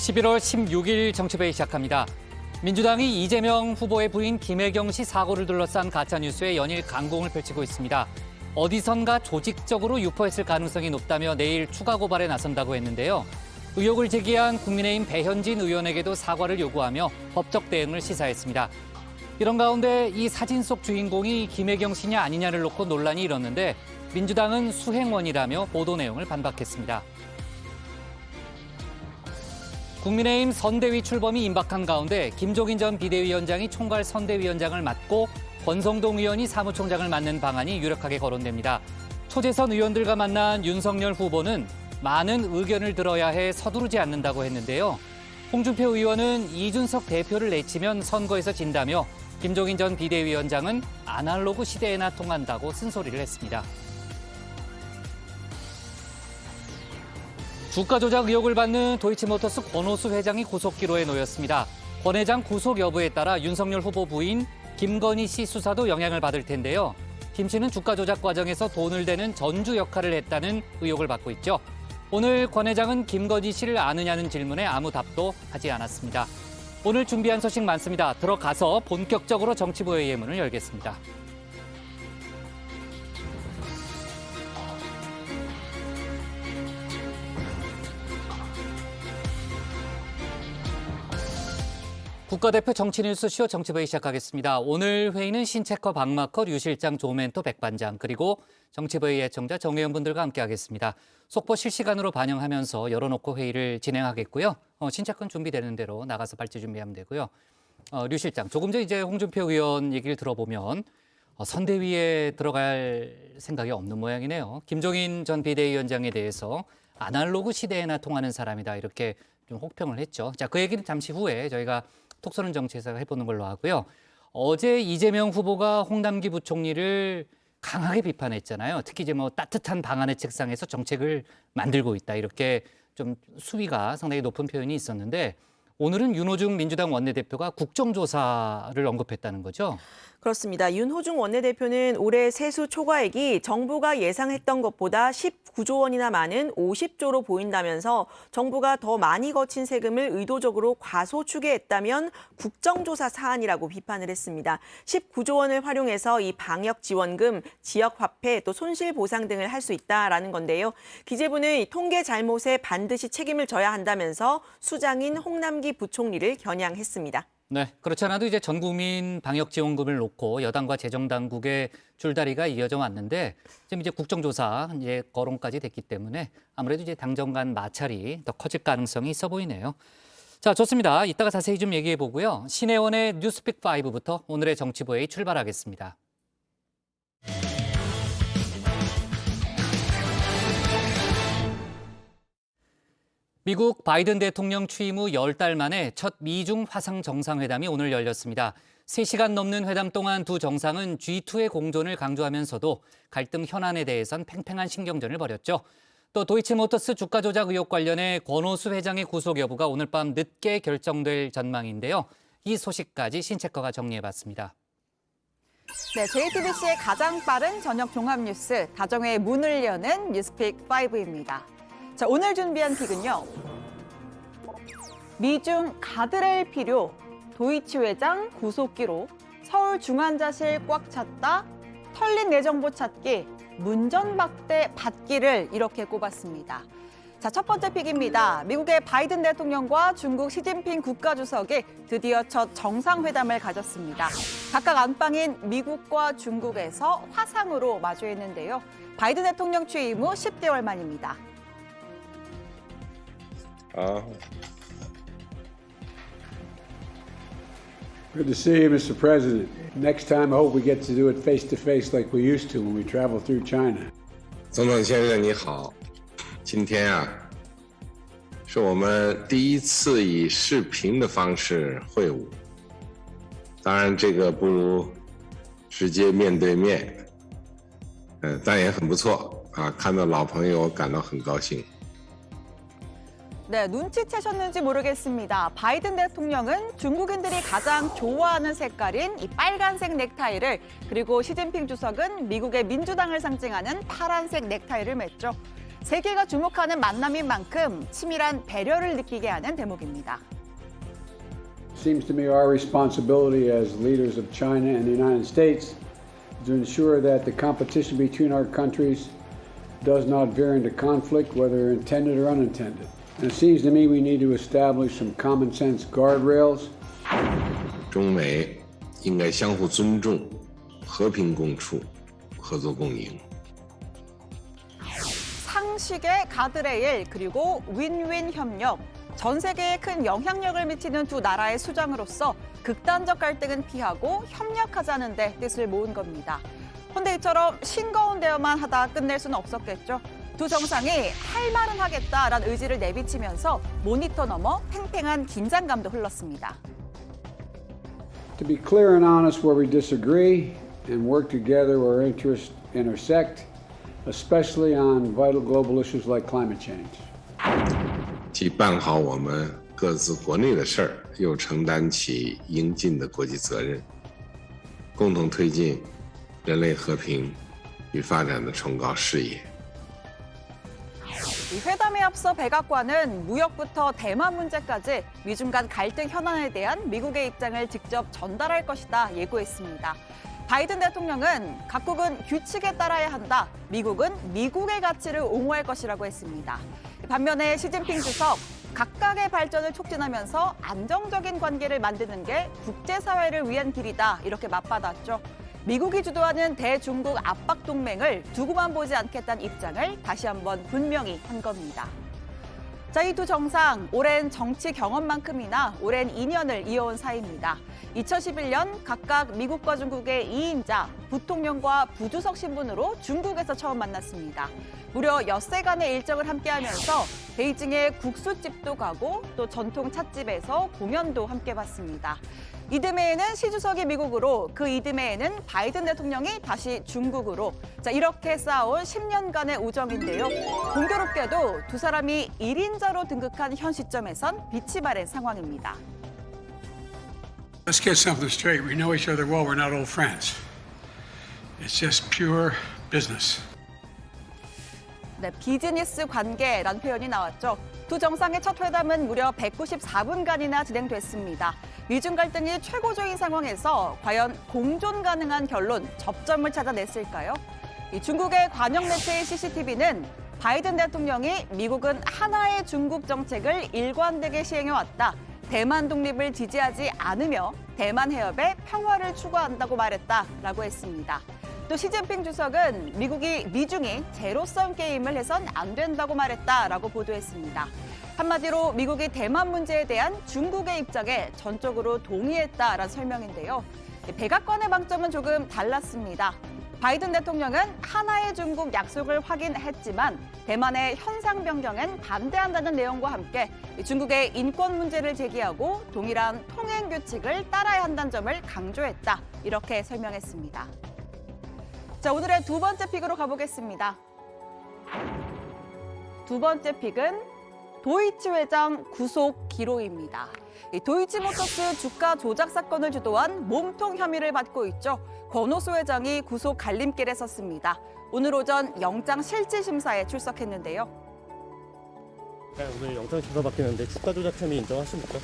11월 16일 정치회의 시작합니다. 민주당이 이재명 후보의 부인 김혜경 씨 사고를 둘러싼 가짜뉴스에 연일 강공을 펼치고 있습니다. 어디선가 조직적으로 유포했을 가능성이 높다며 내일 추가 고발에 나선다고 했는데요. 의혹을 제기한 국민의힘 배현진 의원에게도 사과를 요구하며 법적 대응을 시사했습니다. 이런 가운데 이 사진 속 주인공이 김혜경 씨냐 아니냐를 놓고 논란이 일었는데 민주당은 수행원이라며 보도 내용을 반박했습니다. 국민의힘 선대위 출범이 임박한 가운데 김종인 전 비대위원장이 총괄 선대위원장을 맡고 권성동 의원이 사무총장을 맡는 방안이 유력하게 거론됩니다. 초재선 의원들과 만난 윤석열 후보는 많은 의견을 들어야 해 서두르지 않는다고 했는데요. 홍준표 의원은 이준석 대표를 내치면 선거에서 진다며 김종인 전 비대위원장은 아날로그 시대에나 통한다고 쓴소리를 했습니다. 주가 조작 의혹을 받는 도이치모터스 권오수 회장이 구속기로에 놓였습니다. 권 회장 구속 여부에 따라 윤석열 후보 부인 김건희 씨 수사도 영향을 받을 텐데요. 김 씨는 주가 조작 과정에서 돈을 대는 전주 역할을 했다는 의혹을 받고 있죠. 오늘 권 회장은 김건희 씨를 아느냐는 질문에 아무 답도 하지 않았습니다. 오늘 준비한 소식 많습니다. 들어가서 본격적으로 정치부의 예문을 열겠습니다. 국가대표 정치뉴스쇼 정치부의 시작하겠습니다. 오늘 회의는 신체커 박마커 류 실장 조멘토 백반장 그리고 정치부의 애청자 정의원분들과 함께하겠습니다. 속보 실시간으로 반영하면서 열어놓고 회의를 진행하겠고요. 신체커는 준비되는 대로 나가서 발제 준비하면 되고요. 류 실장, 조금 전 이제 홍준표 의원 얘기를 들어보면 선대위에 들어갈 생각이 없는 모양이네요. 김종인 전 비대위원장에 대해서 아날로그 시대에나 통하는 사람이다 이렇게 좀 혹평을 했죠. 자, 그 얘기는 잠시 후에 저희가 톡쏘는 정치에서 해보는 걸로 하고요. 어제 이재명 후보가 홍남기 부총리를 강하게 비판했잖아요. 특히 이제 뭐 따뜻한 방안의 책상에서 정책을 만들고 있다 이렇게 좀 수위가 상당히 높은 표현이 있었는데 오늘은 윤호중 민주당 원내대표가 국정조사를 언급했다는 거죠. 그렇습니다. 윤호중 원내대표는 올해 세수 초과액이 정부가 예상했던 것보다 19조 원이나 많은 50조로 보인다면서 정부가 더 많이 거친 세금을 의도적으로 과소추계했다면 국정조사 사안이라고 비판을 했습니다. 19조 원을 활용해서 이 방역지원금, 지역화폐, 또 손실보상 등을 할 수 있다라는 건데요. 기재부는 이 통계 잘못에 반드시 책임을 져야 한다면서 수장인 홍남기 부총리를 겨냥했습니다. 네, 그렇지 않아도 이제 전 국민 방역 지원금을 놓고 여당과 재정 당국의 줄다리가 이어져 왔는데 지금 이제 국정조사 이제 거론까지 됐기 때문에 아무래도 이제 당정 간 마찰이 더 커질 가능성이 있어 보이네요. 자, 좋습니다. 이따가 자세히 좀 얘기해 보고요. 신혜원의 뉴스픽 5부터 오늘의 정치부회의 출발하겠습니다. 미국 바이든 대통령 취임 후 10달 만에 첫 미중 화상 정상회담이 오늘 열렸습니다. 3시간 넘는 회담 동안 두 정상은 G2의 공존을 강조하면서도 갈등 현안에 대해선 팽팽한 신경전을 벌였죠. 또 도이치모터스 주가 조작 의혹 관련해 권오수 회장의 구속 여부가 오늘 밤 늦게 결정될 전망인데요. 이 소식까지 신체커가 정리해봤습니다. 네, JTBC의 가장 빠른 저녁 종합 뉴스, 다정의 문을 여는 뉴스픽 5입니다. 자, 오늘 준비한 픽은요. 미중 가드레일 필요, 도이치 회장 구속기로, 서울중환자실 꽉 찼다, 털린 내정보 찾기, 문전박대 받기를 이렇게 꼽았습니다. 자, 첫 번째 픽입니다. 미국의 바이든 대통령과 중국 시진핑 국가주석이 드디어 첫 정상회담을 가졌습니다. 각각 안방인 미국과 중국에서 화상으로 마주했는데요. 바이든 대통령 취임 후 10개월 만입니다. Good to see you, Mr. President. Next time, I hope we get to do it face to face like we used to when we travel through China. 总统先生你好，今天是我们第一次以视频的方式会晤，当然这个不如直接面对面，但也很不错看到老朋友感到很高兴。 네, 눈치채셨는지 모르겠습니다. 바이든 대통령은 중국인들이 가장 좋아하는 색깔인 이 빨간색 넥타이를, 그리고 시진핑 주석은 미국의 민주당을 상징하는 파란색 넥타이를 맸죠. 세계가 주목하는 만남인 만큼 치밀한 배려를 느끼게 하는 대목입니다. It seems to me our responsibility as leaders of China and the United States to ensure that the competition between our countries does not veer into conflict, whether intended or unintended. And it seems to me we need to establish some common sense guardrails. 中美应该相互尊重、和平共处、合作共赢。 상식의 가드레일 그리고 윈윈 협력. 전 세계에 큰 영향력을 미치는 두 나라의 수장으로서 극단적 갈등은 피하고 협력하자는 데 뜻을 모은 겁니다. 그런데 이처럼 싱거운 대화만 하다 끝낼 수는 없었겠죠. 두 정상이 할 말은 하겠다라는 의지를 내비치면서 모니터 너머 팽팽한 긴장감도 흘렀습니다. To be clear and honest where we disagree and work together where interests intersect, especially on vital global issues like climate change. 既办好我们各自国内的事儿，又承担起应尽的国际责任，共同推进人类和平与发展的崇高事业。 이 회담에 앞서 백악관은 무역부터 대만 문제까지 미중 간 갈등 현안에 대한 미국의 입장을 직접 전달할 것이다 예고했습니다. 바이든 대통령은 각국은 규칙에 따라야 한다. 미국은 미국의 가치를 옹호할 것이라고 했습니다. 반면에 시진핑 주석, 각각의 발전을 촉진하면서 안정적인 관계를 만드는 게 국제사회를 위한 길이다. 이렇게 맞받았죠. 미국이 주도하는 대중국 압박 동맹을 두고만 보지 않겠다는 입장을 다시 한번 분명히 한 겁니다. 자, 이 두 정상, 오랜 정치 경험만큼이나 오랜 인연을 이어온 사이입니다. 2011년 각각 미국과 중국의 2인자, 부통령과 부주석 신분으로 중국에서 처음 만났습니다. 무려 엿새간의 일정을 함께하면서 베이징의 국수집도 가고 또 전통 찻집에서 공연도 함께 봤습니다. 이듬해에는 시 주석이 미국으로, 그 이듬해에는 바이든 대통령이 다시 중국으로. 자, 이렇게 쌓아온 10년간의 우정인데요. 공교롭게도 두 사람이 1인자로 등극한 현 시점에선 빛이 바랜 상황입니다. Let's get something straight. We know each other well. We're not old friends. It's just pure business. 네, 비즈니스 관계라는 표현이 나왔죠. 두 정상의 첫 회담은 무려 194분간이나 진행됐습니다. 미중 갈등이 최고조인 상황에서 과연 공존 가능한 결론, 접점을 찾아냈을까요? 이 중국의 관영 매체의 CCTV는 바이든 대통령이 미국은 하나의 중국 정책을 일관되게 시행해왔다. 대만 독립을 지지하지 않으며 대만 해협의 평화를 추구한다고 말했다라고 했습니다. 또 시진핑 주석은 미중이 제로섬 게임을 해선 안 된다고 말했다라고 보도했습니다. 한마디로 미국이 대만 문제에 대한 중국의 입장에 전적으로 동의했다라는 설명인데요. 백악관의 방점은 조금 달랐습니다. 바이든 대통령은 하나의 중국 약속을 확인했지만 대만의 현상 변경엔 반대한다는 내용과 함께 중국의 인권 문제를 제기하고 동일한 통행 규칙을 따라야 한다는 점을 강조했다. 이렇게 설명했습니다. 자, 오늘의 두 번째 픽으로 가보겠습니다. 두 번째 픽은 도이치 회장 구속 기로입니다. 도이치모터스 주가 조작 사건을 주도한 몸통 혐의를 받고 있죠. 권오수 회장이 구속 갈림길에 섰습니다. 오늘 오전 영장 실질 심사에 출석했는데요. 오늘 영장 심사 받겠는데 주가 조작 혐의 인정하십니까?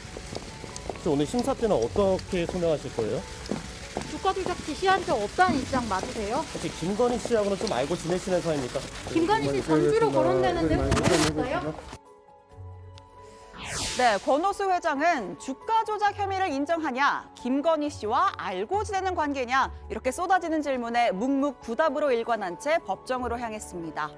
그래서 오늘 심사 때는 어떻게 소명하실 거예요? 주가 조작 지시한 적 없다는 입장 맞으세요? 혹시 김건희 씨하고는 좀 알고 지내시는 사이입니까? 김건희 씨 전주로 거론되는데 모르겠어요? 네, 권오수 회장은 주가 조작 혐의를 인정하냐, 김건희 씨와 알고 지내는 관계냐 이렇게 쏟아지는 질문에 묵묵부답으로 일관한 채 법정으로 향했습니다.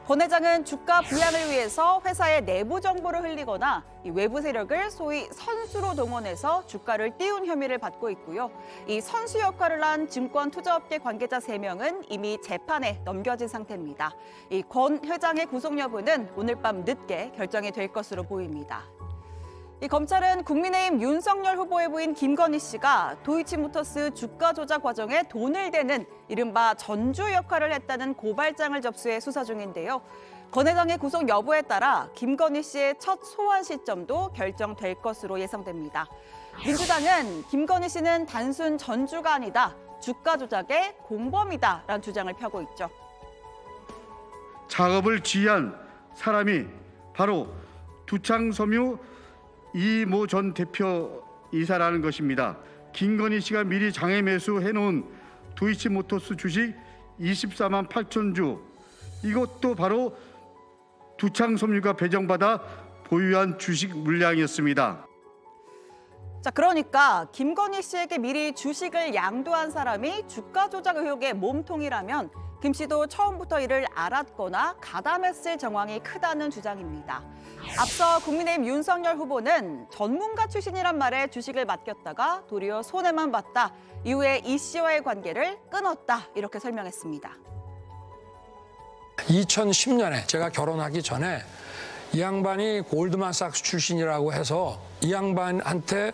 권 회장은 주가 부양을 위해서 회사의 내부 정보를 흘리거나 외부 세력을 소위 선수로 동원해서 주가를 띄운 혐의를 받고 있고요. 이 선수 역할을 한 증권 투자업계 관계자 3명은 이미 재판에 넘겨진 상태입니다. 이 권 회장의 구속 여부는 오늘 밤 늦게 결정이 될 것으로 보입니다. 이 검찰은 국민의힘 윤석열 후보의 부인 김건희 씨가 도이치모터스 주가 조작 과정에 돈을 대는 이른바 전주 역할을 했다는 고발장을 접수해 수사 중인데요. 권 회장의 구속 여부에 따라 김건희 씨의 첫 소환 시점도 결정될 것으로 예상됩니다. 민주당은 김건희 씨는 단순 전주가 아니다, 주가 조작의 공범이다라는 주장을 펴고 있죠. 작업을 지휘한 사람이 바로 두창섬유 이모 전 대표이사라는 것입니다. 김건희 씨가 미리 장외 매수해놓은 도이치모터스 주식 24만 8천 주, 이것도 바로 두창섬유가 배정받아 보유한 주식 물량이었습니다. 자, 그러니까 김건희 씨에게 미리 주식을 양도한 사람이 주가 조작 의혹의 몸통이라면 김 씨도 처음부터 이를 알았거나 가담했을 정황이 크다는 주장입니다. 앞서 국민의힘 윤석열 후보는 전문가 출신이란 말에 주식을 맡겼다가 도리어 손해만 봤다. 이후에 이 씨와의 관계를 끊었다. 이렇게 설명했습니다. 2010년에 제가 결혼하기 전에 이 양반이 골드만삭스 출신이라고 해서 이 양반한테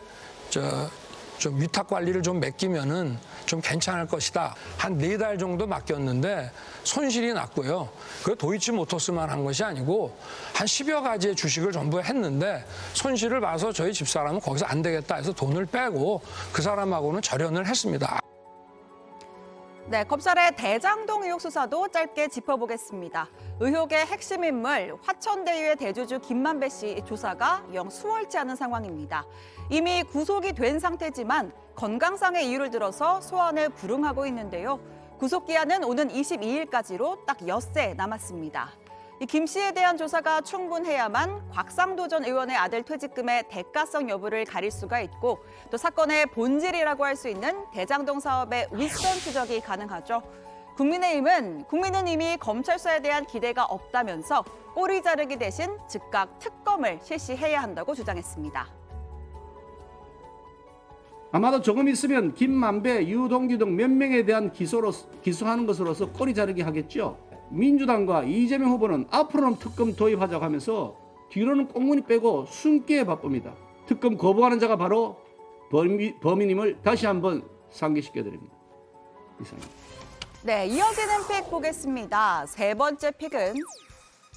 좀 위탁 관리를 좀 맡기면은 좀 괜찮을 것이다. 한 4달 정도 맡겼는데 손실이 났고요. 그 도이치모터스만 한 것이 아니고 한 10여 가지의 주식을 전부 했는데 손실을 봐서 저희 집사람은 거기서 안 되겠다 해서 돈을 빼고 그 사람하고는 절연을 했습니다. 네, 검찰의 대장동 의혹 수사도 짧게 짚어보겠습니다. 의혹의 핵심 인물 화천대유의 대주주 김만배 씨 조사가 영 수월치 않은 상황입니다. 이미 구속이 된 상태지만 건강상의 이유를 들어서 소환을 불응하고 있는데요. 구속기한은 오는 22일까지로 딱 엿새 남았습니다. 김 씨에 대한 조사가 충분해야만 곽상도 전 의원의 아들 퇴직금의 대가성 여부를 가릴 수가 있고 또 사건의 본질이라고 할 수 있는 대장동 사업의 윗선 추적이 가능하죠. 국민은 이미 검찰 수사에 대한 기대가 없다면서 꼬리 자르기 대신 즉각 특검을 실시해야 한다고 주장했습니다. 아마도 조금 있으면 김만배, 유동규 등 몇 명에 대한 기소하는 것으로서 꼬리 자르기 하겠죠. 민주당과 이재명 후보는 앞으로는 특검 도입하자고 하면서 뒤로는 꽁무니 빼고 숨기에 바쁩니다. 특검 거부하는 자가 바로 범인임을 다시 한번 상기시켜드립니다. 이상입니다. 네, 이어지는 픽 보겠습니다. 세 번째 픽은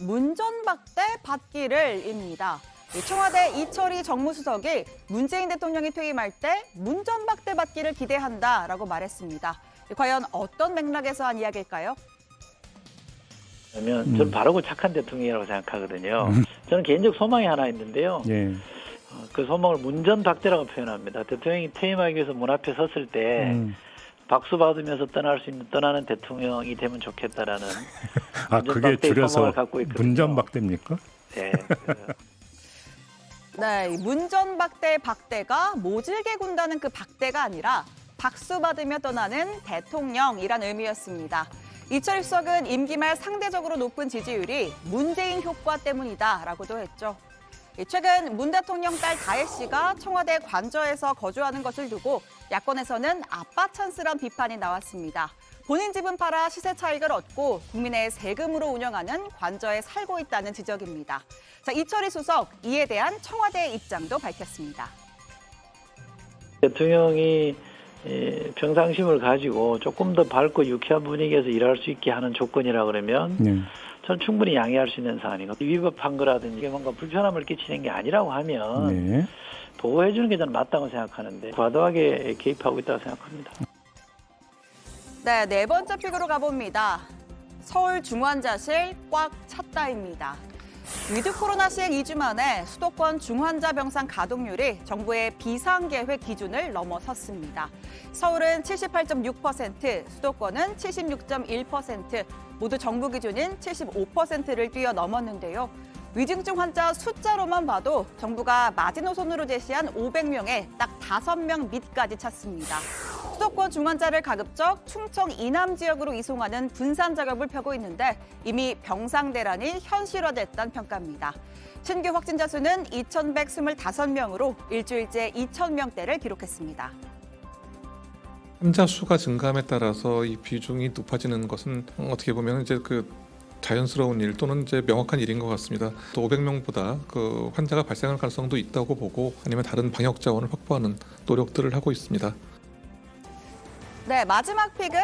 문전박대 받기를입니다. 청와대 이철희 정무수석이 문재인 대통령이 퇴임할 때 문전박대 받기를 기대한다라고 말했습니다. 과연 어떤 맥락에서 한 이야기일까요? 그러면 저는 바르고 착한 대통령이라고 생각하거든요. 저는 개인적 소망이 하나 있는데요. 그 소망을 문전박대라고 표현합니다. 대통령이 퇴임하기 위해서 문 앞에 섰을 때 박수 받으면서 떠나는 대통령이 되면 좋겠다라는 그게 줄여서 문전박대입니까? 네. 네, 문전박대 박대가 모질게 군다는 그 박대가 아니라 박수 받으며 떠나는 대통령이란 의미였습니다. 이철희 수석은 임기 말 상대적으로 높은 지지율이 문재인 효과 때문이다라고도 했죠. 최근 문 대통령 딸 다혜 씨가 청와대 관저에서 거주하는 것을 두고 야권에서는 아빠 찬스란 비판이 나왔습니다. 본인 집은 팔아 시세 차익을 얻고 국민의 세금으로 운영하는 관저에 살고 있다는 지적입니다. 자, 이철희 수석, 이에 대한 청와대의 입장도 밝혔습니다. 대통령이 평상심을 가지고 조금 더 밝고 유쾌한 분위기에서 일할 수 있게 하는 조건이라 그러면 전 충분히 양해할 수 있는 사안이고 위법한 거라든지 뭔가 불편함을 끼치는 게 아니라고 하면 보호해 주는 게 저는 맞다고 생각하는데 과도하게 개입하고 있다고 생각합니다. 네, 네 번째 픽으로 가봅니다. 서울 중환자실 꽉 찼다입니다. 위드 코로나 시행 2주 만에 수도권 중환자 병상 가동률이 정부의 비상계획 기준을 넘어섰습니다. 서울은 78.6%, 수도권은 76.1%, 모두 정부 기준인 75%를 뛰어넘었는데요. 위중증 환자 숫자로만 봐도 정부가 마지노선으로 제시한 500명에 딱 5명 밑까지 찼습니다. 수도권 중환자를 가급적 충청 이남 지역으로 이송하는 분산 작업을 펴고 있는데 이미 병상 대란이 현실화됐다는 평가입니다. 신규 확진자 수는 2,125명으로 일주일째 2,000명대를 기록했습니다. 환자 수가 증가함에 따라서 이 비중이 높아지는 것은 어떻게 보면 이제 자연스러운 일 또는 이제 명확한 일인 것 같습니다. 또 500명보다 환자가 발생할 가능성도 있다고 보고 아니면 다른 방역 자원을 확보하는 노력들을 하고 있습니다. 네, 마지막 픽은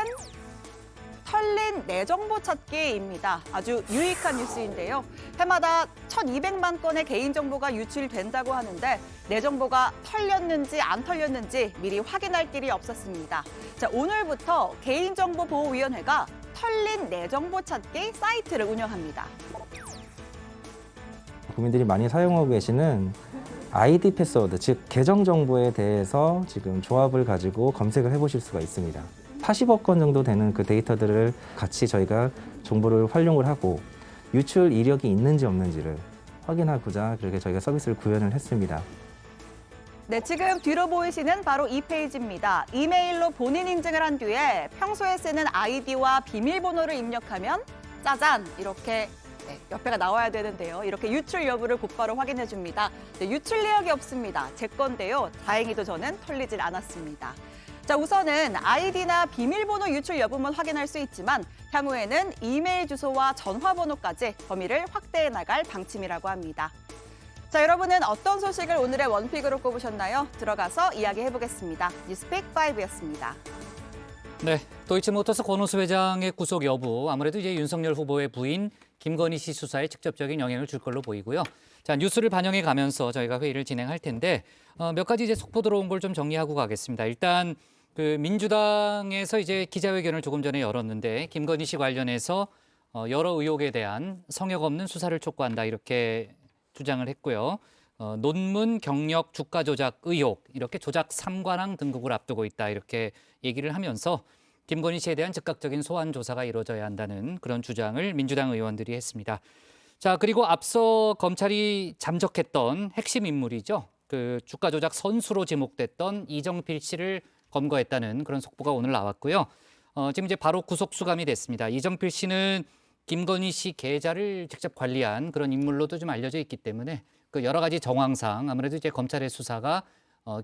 털린 내 정보 찾기입니다. 아주 유익한 뉴스인데요. 해마다 1,200만 건의 개인정보가 유출된다고 하는데 내 정보가 털렸는지 안 털렸는지 미리 확인할 길이 없었습니다. 자, 오늘부터 개인정보보호위원회가 털린 내 정보 찾기 사이트를 운영합니다. 국민들이 많이 사용하고 계시는 아이디 패스워드, 즉 계정 정보에 대해서 지금 조합을 가지고 검색을 해보실 수가 있습니다. 80억 건 정도 되는 그 데이터들을 같이 저희가 정보를 활용을 하고 유출 이력이 있는지 없는지를 확인하고자 그렇게 저희가 서비스를 구현을 했습니다. 네, 지금 뒤로 보이시는 바로 이 페이지입니다. 이메일로 본인 인증을 한 뒤에 평소에 쓰는 아이디와 비밀번호를 입력하면 짜잔! 이렇게 옆에가 나와야 되는데요. 이렇게 유출 여부를 곧바로 확인해 줍니다. 유출 내역이 없습니다. 제 건데요. 다행히도 저는 털리질 않았습니다. 자, 우선은 아이디나 비밀번호 유출 여부만 확인할 수 있지만 향후에는 이메일 주소와 전화번호까지 범위를 확대해 나갈 방침이라고 합니다. 자, 여러분은 어떤 소식을 오늘의 원픽으로 꼽으셨나요? 들어가서 이야기해보겠습니다. 뉴스픽 5였습니다. 네, 도이치모터스 권오수 회장의 구속 여부, 아무래도 이제 윤석열 후보의 부인 김건희 씨 수사에 직접적인 영향을 줄 걸로 보이고요. 자, 뉴스를 반영해 가면서 저희가 회의를 진행할 텐데 몇 가지 이제 속보 들어온 걸 좀 정리하고 가겠습니다. 일단 그 민주당에서 이제 기자회견을 조금 전에 열었는데 김건희 씨 관련해서 여러 의혹에 대한 성역 없는 수사를 촉구한다 이렇게 주장을 했고요. 논문 경력 주가 조작 의혹 이렇게 조작 3관왕 등극을 앞두고 있다 이렇게 얘기를 하면서 김건희 씨에 대한 즉각적인 소환 조사가 이루어져야 한다는 그런 주장을 민주당 의원들이 했습니다. 자, 그리고 앞서 검찰이 잠적했던 핵심 인물이죠. 그 주가 조작 선수로 지목됐던 이정필 씨를 검거했다는 그런 속보가 오늘 나왔고요. 지금 이제 바로 구속 수감이 됐습니다. 이정필 씨는 김건희 씨 계좌를 직접 관리한 그런 인물로도 좀 알려져 있기 때문에 그 여러 가지 정황상 아무래도 이제 검찰의 수사가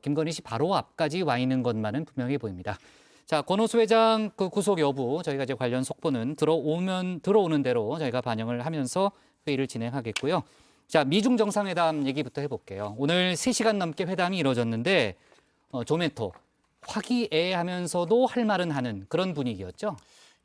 김건희 씨 바로 앞까지 와 있는 것만은 분명해 보입니다. 자, 권오수 회장 그 구속 여부 저희가 이제 관련 속보는 들어오는 대로 저희가 반영을 하면서 회의를 진행하겠고요. 자, 미중 정상회담 얘기부터 해볼게요. 오늘 3시간 넘게 회담이 이루어졌는데 조멘토 화기애애하면서도 할 말은 하는 그런 분위기였죠.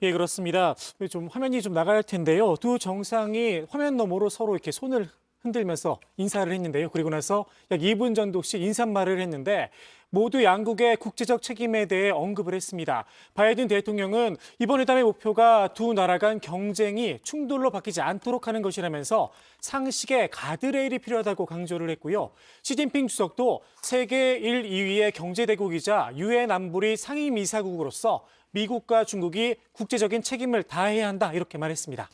예, 그렇습니다. 좀 화면이 좀 나갈 텐데요. 두 정상이 화면 너머로 서로 이렇게 손을 흔들면서 인사를 했는데요. 그리고 나서 약 2분 정도씩 인사말을 했는데 모두 양국의 국제적 책임에 대해 언급을 했습니다. 바이든 대통령은 이번 회담의 목표가 두 나라 간 경쟁이 충돌로 바뀌지 않도록 하는 것이라면서 상식의 가드레일이 필요하다고 강조를 했고요. 시진핑 주석도 세계 1, 2위의 경제대국이자 유엔 안보리 상임이사국으로서 미국과 중국이 국제적인 책임을 다해야 한다 이렇게 말했습니다.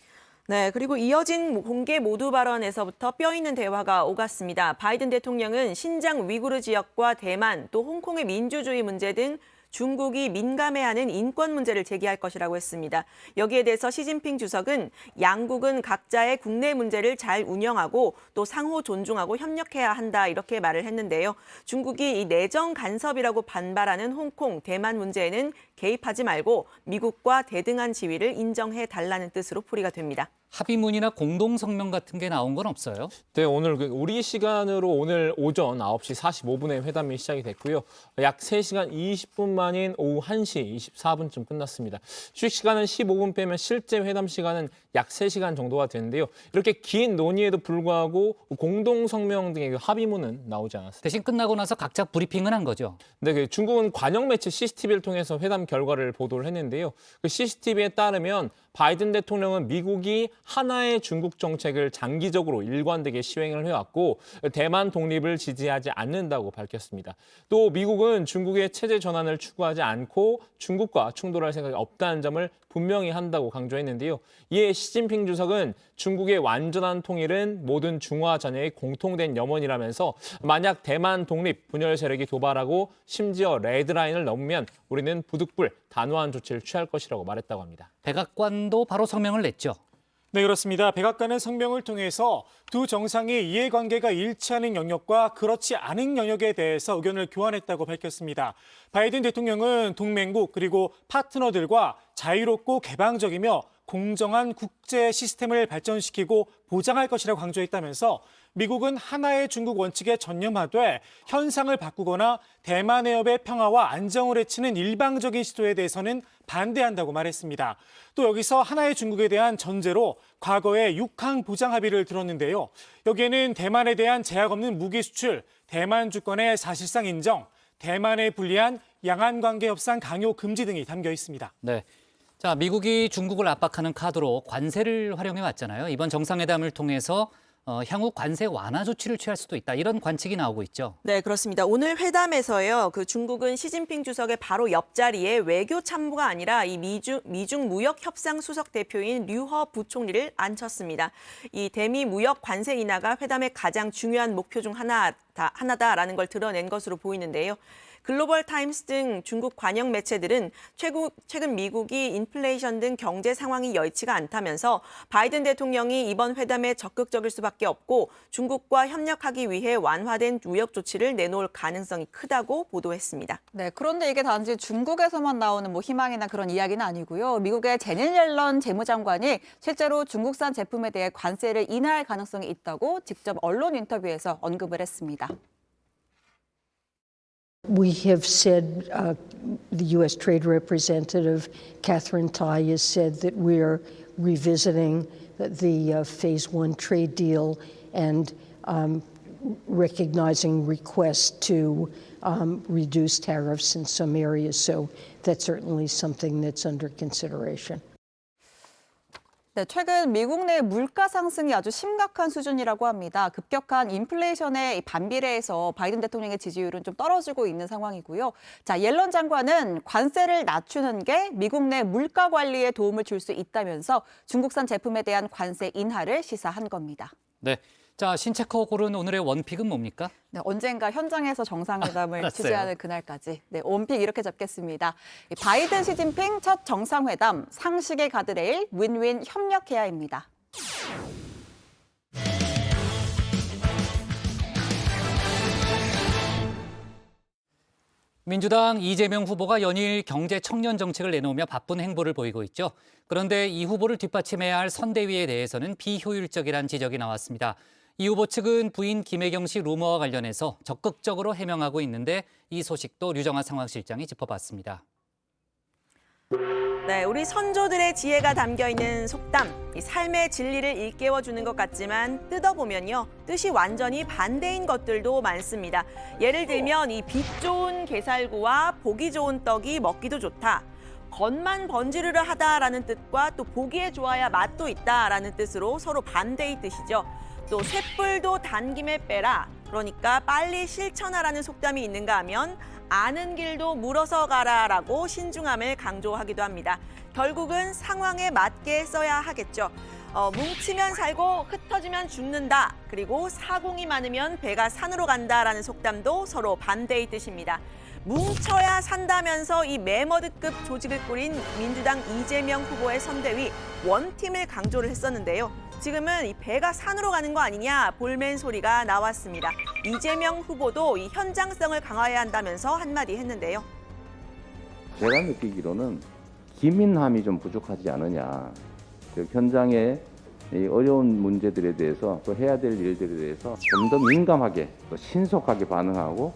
네, 그리고 이어진 공개 모두 발언에서부터 뼈 있는 대화가 오갔습니다. 바이든 대통령은 신장 위구르 지역과 대만 또 홍콩의 민주주의 문제 등 중국이 민감해하는 인권 문제를 제기할 것이라고 했습니다. 여기에 대해서 시진핑 주석은 양국은 각자의 국내 문제를 잘 운영하고 또 상호 존중하고 협력해야 한다 이렇게 말을 했는데요. 중국이 이 내정 간섭이라고 반발하는 홍콩, 대만 문제에는 개입하지 말고 미국과 대등한 지위를 인정해 달라는 뜻으로 풀이가 됩니다. 합의문이나 공동성명 같은 게 나온 건 없어요? 네, 오늘 우리 시간으로 오늘 오전 9시 45분에 회담이 시작이 됐고요. 약 3시간 20분 만인 오후 1시 24분쯤 끝났습니다. 휴식 시간은 15분 빼면 실제 회담 시간은 약 3시간 정도가 되는데요. 이렇게 긴 논의에도 불구하고 공동성명 등의 합의문은 나오지 않았습니다. 대신 끝나고 나서 각자 브리핑은 한 거죠? 네, 중국은 관영 매체 CCTV를 통해서 회담 결과를 보도를 했는데요. 그 CCTV에 따르면 바이든 대통령은 미국이 하나의 중국 정책을 장기적으로 일관되게 시행을 해왔고 대만 독립을 지지하지 않는다고 밝혔습니다. 또 미국은 중국의 체제 전환을 추구하지 않고 중국과 충돌할 생각이 없다는 점을 분명히 한다고 강조했는데요. 이에 시진핑 주석은 중국의 완전한 통일은 모든 중화 자녀의 공통된 염원이라면서 만약 대만 독립 분열 세력이 도발하고 심지어 레드라인을 넘으면 우리는 부득불 단호한 조치를 취할 것이라고 말했다고 합니다. 백악관도 바로 성명을 냈죠. 네, 그렇습니다. 백악관은 성명을 통해서 두 정상이 이해관계가 일치하는 영역과 그렇지 않은 영역에 대해서 의견을 교환했다고 밝혔습니다. 바이든 대통령은 동맹국 그리고 파트너들과 자유롭고 개방적이며 공정한 국제 시스템을 발전시키고 보장할 것이라고 강조했다면서 미국은 하나의 중국 원칙에 전념하되 현상을 바꾸거나 대만 해협의 평화와 안정을 해치는 일방적인 시도에 대해서는 반대한다고 말했습니다. 또 여기서 하나의 중국에 대한 전제로 과거의 6항 보장 합의를 들었는데요. 여기에는 대만에 대한 제약 없는 무기 수출, 대만 주권의 사실상 인정, 대만에 불리한 양안 관계 협상 강요 금지 등이 담겨 있습니다. 네. 자, 미국이 중국을 압박하는 카드로 관세를 활용해 왔잖아요. 이번 정상회담을 통해서 향후 관세 완화 조치를 취할 수도 있다. 이런 관측이 나오고 있죠. 네, 그렇습니다. 오늘 회담에서요. 중국은 시진핑 주석의 바로 옆자리에 외교 참모가 아니라 이 미중 무역 협상 수석 대표인 류허 부총리를 앉혔습니다. 이 대미 무역 관세 인하가 회담의 가장 중요한 목표 중 하나다라는 걸 드러낸 것으로 보이는데요. 글로벌 타임스 등 중국 관영 매체들은 최근 미국이 인플레이션 등 경제 상황이 여의치가 않다면서 바이든 대통령이 이번 회담에 적극적일 수밖에 없고 중국과 협력하기 위해 완화된 무역 조치를 내놓을 가능성이 크다고 보도했습니다. 네, 그런데 이게 단지 중국에서만 나오는 희망이나 그런 이야기는 아니고요. 미국의 제닛 옐런 재무장관이 실제로 중국산 제품에 대해 관세를 인하할 가능성이 있다고 직접 언론 인터뷰에서 언급을 했습니다. We have said, the U.S. Trade Representative Catherine Tai has said that we're revisiting the Phase 1 trade deal and recognizing requests to reduce tariffs in some areas. So that's certainly something that's under consideration. 네, 최근 미국 내 물가 상승이 아주 심각한 수준이라고 합니다. 급격한 인플레이션에 반비례해서 바이든 대통령의 지지율은 좀 떨어지고 있는 상황이고요. 자, 옐런 장관은 관세를 낮추는 게 미국 내 물가 관리에 도움을 줄 수 있다면서 중국산 제품에 대한 관세 인하를 시사한 겁니다. 네. 자, 신체커 고른 오늘의 원픽은 뭡니까? 네, 언젠가 현장에서 정상회담을 취재하는 그날까지 네, 원픽 이렇게 잡겠습니다. 바이든 시진핑 첫 정상회담, 상식의 가드레일, 윈윈 협력해야입니다. 민주당 이재명 후보가 연일 경제 청년 정책을 내놓으며 바쁜 행보를 보이고 있죠. 그런데 이 후보를 뒷받침해야 할 선대위에 대해서는 비효율적이란 지적이 나왔습니다. 이 후보 측은 부인 김혜경 씨 루머와 관련해서 적극적으로 해명하고 있는데 이 소식도 류정아 상황실장이 짚어봤습니다. 네, 우리 선조들의 지혜가 담겨있는 속담, 이 삶의 진리를 일깨워주는 것 같지만 뜯어보면요, 뜻이 완전히 반대인 것들도 많습니다. 예를 들면 이 빛 좋은 게살구와 보기 좋은 떡이 먹기도 좋다. 겉만 번지르르 하다라는 뜻과 또 보기에 좋아야 맛도 있다라는 뜻으로 서로 반대의 뜻이죠. 또 쇳불도 단 김에 빼라. 그러니까 빨리 실천하라는 속담이 있는가 하면 아는 길도 물어서 가라라고 신중함을 강조하기도 합니다. 결국은 상황에 맞게 써야 하겠죠. 뭉치면 살고 흩어지면 죽는다. 그리고 사공이 많으면 배가 산으로 간다라는 속담도 서로 반대의 뜻입니다. 뭉쳐야 산다면서 이 메머드급 조직을 꾸린 민주당 이재명 후보의 선대위 원팀을 강조를 했었는데요. 지금은 이 배가 산으로 가는 거 아니냐 볼멘 소리가 나왔습니다. 이재명 후보도 이 현장성을 강화해야 한다면서 한마디 했는데요. 제가 느끼기로는 기민함이 좀 부족하지 않으냐. 현장의 이 어려운 문제들에 대해서 또 해야 될 일들에 대해서 좀 더 민감하게 또 신속하게 반응하고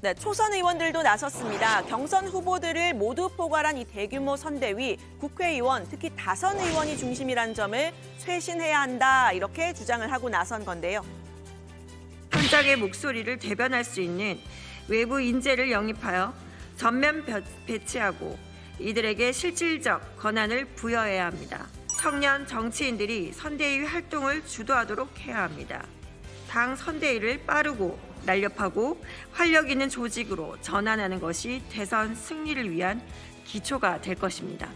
네, 초선 의원들도 나섰습니다. 경선 후보들을 모두 포괄한 이 대규모 선대위, 국회의원, 특히 다선 의원이 중심이라는 점을 쇄신해야 한다 이렇게 주장을 하고 나선 건데요. 현장의 목소리를 대변할 수 있는 외부 인재를 영입하여 전면 배치하고 이들에게 실질적 권한을 부여해야 합니다. 청년 정치인들이 선대위 활동을 주도하도록 해야 합니다. 당 선대위를 빠르고 날렵하고 활력 있는 조직으로 전환하는 것이 대선 승리를 위한 기초가 될 것입니다.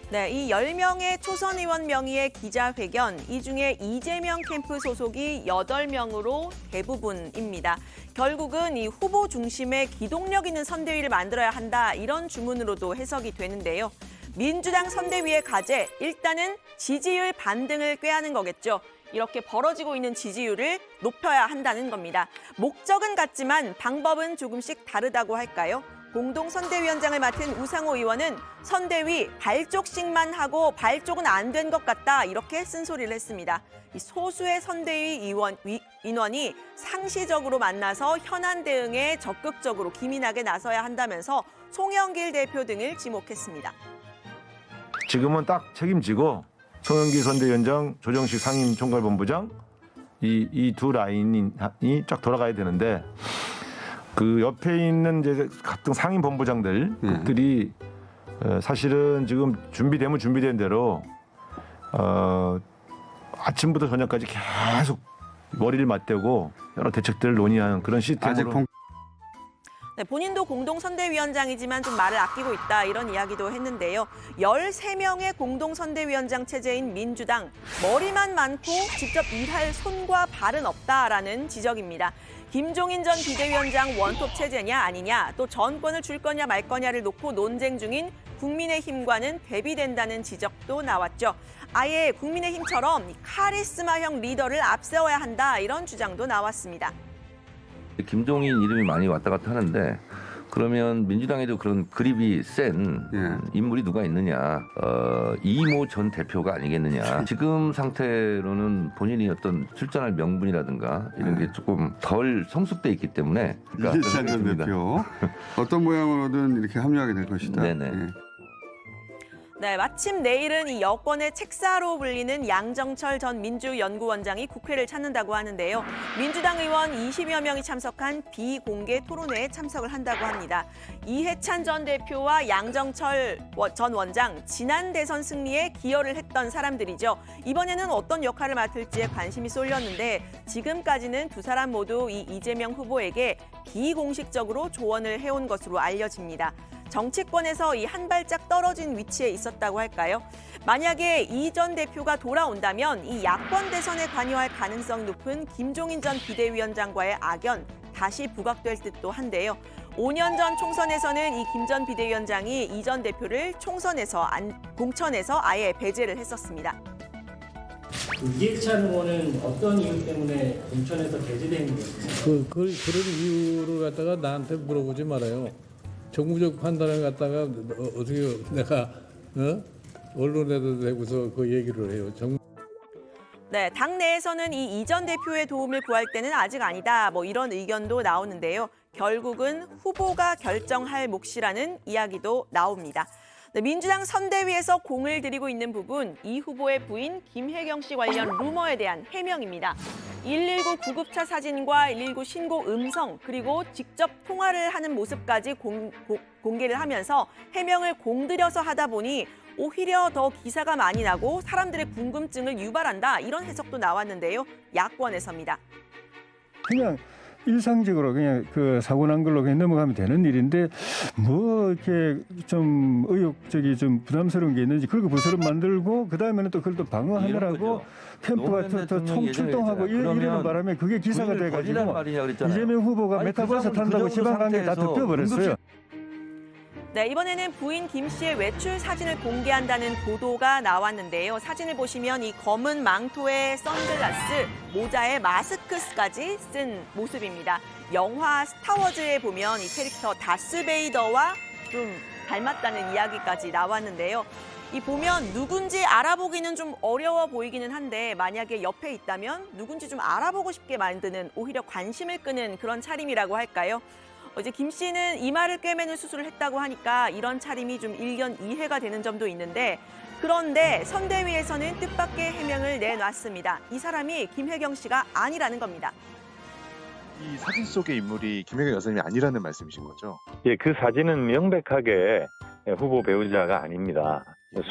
네, 이 10명의 초선 의원 명의의 기자회견, 이 중에 이재명 캠프 소속이 8명으로 대부분입니다. 결국은 이 후보 중심의 기동력 있는 선대위를 만들어야 한다, 이런 주문으로도 해석이 되는데요. 민주당 선대위의 과제, 일단은 지지율 반등을 꾀하는 거겠죠. 이렇게 벌어지고 있는 지지율을 높여야 한다는 겁니다. 목적은 같지만 방법은 조금씩 다르다고 할까요? 공동선대위원장을 맡은 우상호 의원은 선대위 발족식만 하고 발족은 안 된 것 같다 이렇게 쓴소리를 했습니다. 이 소수의 선대위 인원이 상시적으로 만나서 현안 대응에 적극적으로 기민하게 나서야 한다면서 송영길 대표 등을 지목했습니다. 지금은 딱 책임지고 송영길 선대위원장, 조정식 상임총괄본부장 이 두 라인이 쫙 돌아가야 되는데 그 옆에 있는 이제 각종 상임본부장들이 사실은 지금 준비된 대로 아침부터 저녁까지 계속 머리를 맞대고 여러 대책들을 논의하는 그런 시스템으로. 네, 본인도 공동선대위원장이지만 좀 말을 아끼고 있다 이런 이야기도 했는데요. 13명의 공동선대위원장 체제인 민주당, 머리만 많고 직접 일할 손과 발은 없다라는 지적입니다. 김종인 전 비대위원장 원톱 체제냐 아니냐, 또 전권을 줄 거냐 말 거냐를 놓고 논쟁 중인 국민의힘과는 대비된다는 지적도 나왔죠. 아예 국민의힘처럼 카리스마형 리더를 앞세워야 한다 이런 주장도 나왔습니다. 김종인 이름이 많이 왔다 갔다 하는데 그러면 민주당에도 그런 그립이 센 인물이 누가 있느냐? 이모 전 대표가 아니겠느냐? 지금 상태로는 본인이 어떤 출전할 명분이라든가 이런 게 조금 덜 성숙돼 있기 때문에 이해찬 전 대표 어떤 모양으로든 이렇게 합류하게 될 것이다. 네네. 네, 마침 내일은 이 여권의 책사로 불리는 양정철 전 민주연구원장이 국회를 찾는다고 하는데요. 민주당 의원 20여 명이 참석한 비공개 토론회에 참석을 한다고 합니다. 이해찬 전 대표와 양정철 전 원장, 지난 대선 승리에 기여를 했던 사람들이죠. 이번에는 어떤 역할을 맡을지에 관심이 쏠렸는데 지금까지는 두 사람 모두 이 이재명 후보에게 비공식적으로 조언을 해온 것으로 알려집니다. 정치권에서 이 한 발짝 떨어진 위치에 있었다고 할까요? 만약에 이 전 대표가 돌아온다면 이 야권 대선에 관여할 가능성 높은 김종인 전 비대위원장과의 악연 다시 부각될 듯도 한데요. 5년 전 총선에서는 이 김 전 비대위원장이 이 전 대표를 공천에서 아예 배제를 했었습니다. 이해찬 의원은 어떤 이유 때문에 공천에서 배제된 거예요? 그런 이유를 갖다가 나한테 물어보지 말아요. 정무적 판단을 갖다가 어떻게 내가 언론에도 내고서 그 얘기를 해요. 네, 당내에서는 이 전 대표의 도움을 구할 때는 아직 아니다. 뭐 이런 의견도 나오는데요. 결국은 후보가 결정할 몫이라는 이야기도 나옵니다. 네, 민주당 선대위에서 공을 들이고 있는 부분, 이 후보의 부인 김혜경 씨 관련 루머에 대한 해명입니다. 119 구급차 사진과 119 신고 음성, 그리고 직접 통화를 하는 모습까지 공개를 하면서 해명을 공들여서 하다 보니 오히려 더 기사가 많이 나고 사람들의 궁금증을 유발한다, 이런 해석도 나왔는데요. 야권에서입니다. 그냥 일상적으로 그냥 그 사고 난 걸로 그냥 넘어가면 되는 일인데 뭐 이렇게 좀 의욕적이 좀 부담스러운 게 있는지 그렇게 부스럼 만들고 그 다음에는 또 그걸 또 방어하느라고 캠프가 또 총 출동하고 이러는 바람에 그게 기사가 돼가지고 이재명 후보가 메타버스 탄다고 지방관계 다 덮여버렸어요. 네, 이번에는 부인 김 씨의 외출 사진을 공개한다는 보도가 나왔는데요. 사진을 보시면 이 검은 망토에 선글라스, 모자에 마스크까지 쓴 모습입니다. 영화 스타워즈에 보면 이 캐릭터 다스베이더와 좀 닮았다는 이야기까지 나왔는데요. 이 보면 누군지 알아보기는 좀 어려워 보이기는 한데 만약에 옆에 있다면 누군지 좀 알아보고 싶게 만드는, 오히려 관심을 끄는 그런 차림이라고 할까요? 어제 김 씨는 이마를 꿰매는 수술을 했다고 하니까 이런 차림이 좀 일견 이해가 되는 점도 있는데, 그런데 선대위에서는 뜻밖의 해명을 내놨습니다. 이 사람이 김혜경 씨가 아니라는 겁니다. 이 사진 속의 인물이 김혜경 여사님이 아니라는 말씀이신 거죠? 예, 그 사진은 명백하게 후보 배우자가 아닙니다.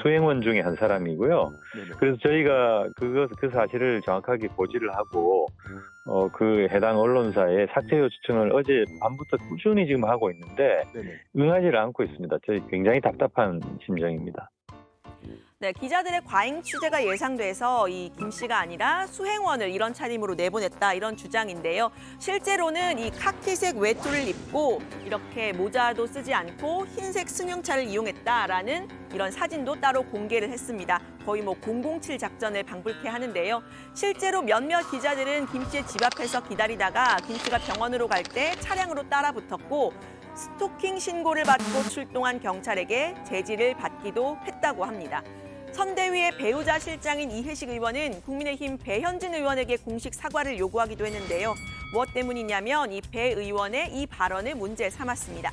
수행원 중에 한 사람이고요. 그래서 저희가 그 사실을 정확하게 고지를 하고 그 해당 언론사에 삭제 요청을 어제 밤부터 꾸준히 지금 하고 있는데 응하지를 않고 있습니다. 저희 굉장히 답답한 심정입니다. 네, 기자들의 과잉 취재가 예상돼서 이 김 씨가 아니라 수행원을 이런 차림으로 내보냈다, 이런 주장인데요. 실제로는 이 카키색 외투를 입고 이렇게 모자도 쓰지 않고 흰색 승용차를 이용했다라는 이런 사진도 따로 공개를 했습니다. 거의 뭐 007 작전을 방불케 하는데요. 실제로 몇몇 기자들은 김 씨의 집 앞에서 기다리다가 김 씨가 병원으로 갈 때 차량으로 따라 붙었고 스토킹 신고를 받고 출동한 경찰에게 제지를 받기도 했다고 합니다. 선대위의 배우자 실장인 이해식 의원은 국민의힘 배현진 의원에게 공식 사과를 요구하기도 했는데요. 무엇 때문이냐면 이 배 의원의 이 발언을 문제 삼았습니다.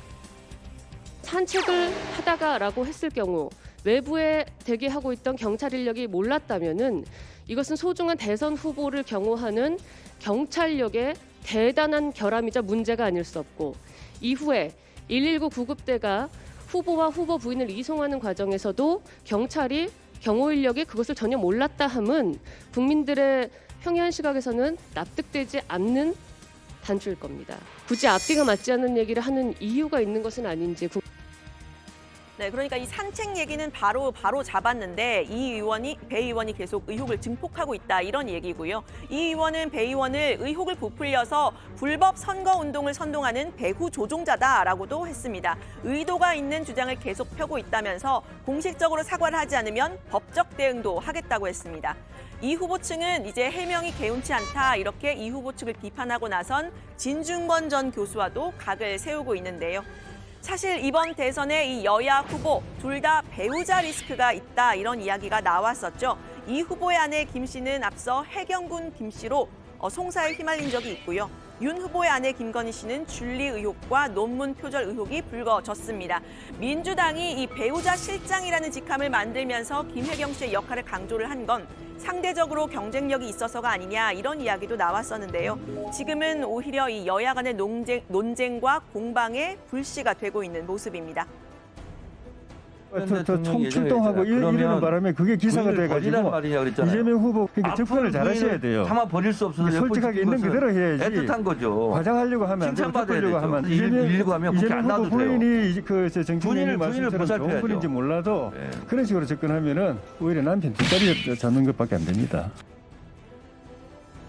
산책을 하다가라고 했을 경우 외부에 대기하고 있던 경찰 인력이 몰랐다면은 이것은 소중한 대선 후보를 경호하는 경찰력의 대단한 결함이자 문제가 아닐 수 없고, 이후에 119 구급대가 후보와 후보 부인을 이송하는 과정에서도 경찰이 경호 인력이 그것을 전혀 몰랐다 함은 국민들의 평이한 시각에서는 납득되지 않는 단추일 겁니다. 굳이 앞뒤가 맞지 않는 얘기를 하는 이유가 있는 것은 아닌지. 네, 그러니까 이 산책 얘기는 바로 잡았는데 배 의원이 계속 의혹을 증폭하고 있다 이런 얘기고요. 이 의원은 배 의원을 의혹을 부풀려서 불법 선거운동을 선동하는 배후 조종자다라고도 했습니다. 의도가 있는 주장을 계속 펴고 있다면서 공식적으로 사과를 하지 않으면 법적 대응도 하겠다고 했습니다. 이 후보 측은 이제 해명이 개운치 않다 이렇게 이 후보 측을 비판하고 나선 진중권 전 교수와도 각을 세우고 있는데요. 사실 이번 대선에 이 여야 후보 둘 다 배우자 리스크가 있다 이런 이야기가 나왔었죠. 이 후보의 아내 김 씨는 앞서 해경군 김 씨로 송사에 휘말린 적이 있고요. 윤 후보의 아내 김건희 씨는 줄리 의혹과 논문 표절 의혹이 불거졌습니다. 민주당이 이 배우자 실장이라는 직함을 만들면서 김혜경 씨의 역할을 강조를 한 건 상대적으로 경쟁력이 있어서가 아니냐 이런 이야기도 나왔었는데요. 지금은 오히려 이 여야 간의 논쟁과 공방의 불씨가 되고 있는 모습입니다. 총출동하고 이러는 바람에 그게 기사가 돼가지고 이재명 후보 그러니까 접근을 잘하셔야 돼요. 참아 버릴 수 없어서 솔직하게 있는 그대로 해야지. 애틋한 거죠. 과장하려고 하면 안 되고 칭찬받아야 하면 되죠. 일고 하면 그렇게 안 놔도 돼요. 부인이 정치인님 말씀처럼 좋은 분인지 몰라도 그런 식으로 접근하면은 오히려 남편 뒷다리 잡는 것밖에 안 됩니다.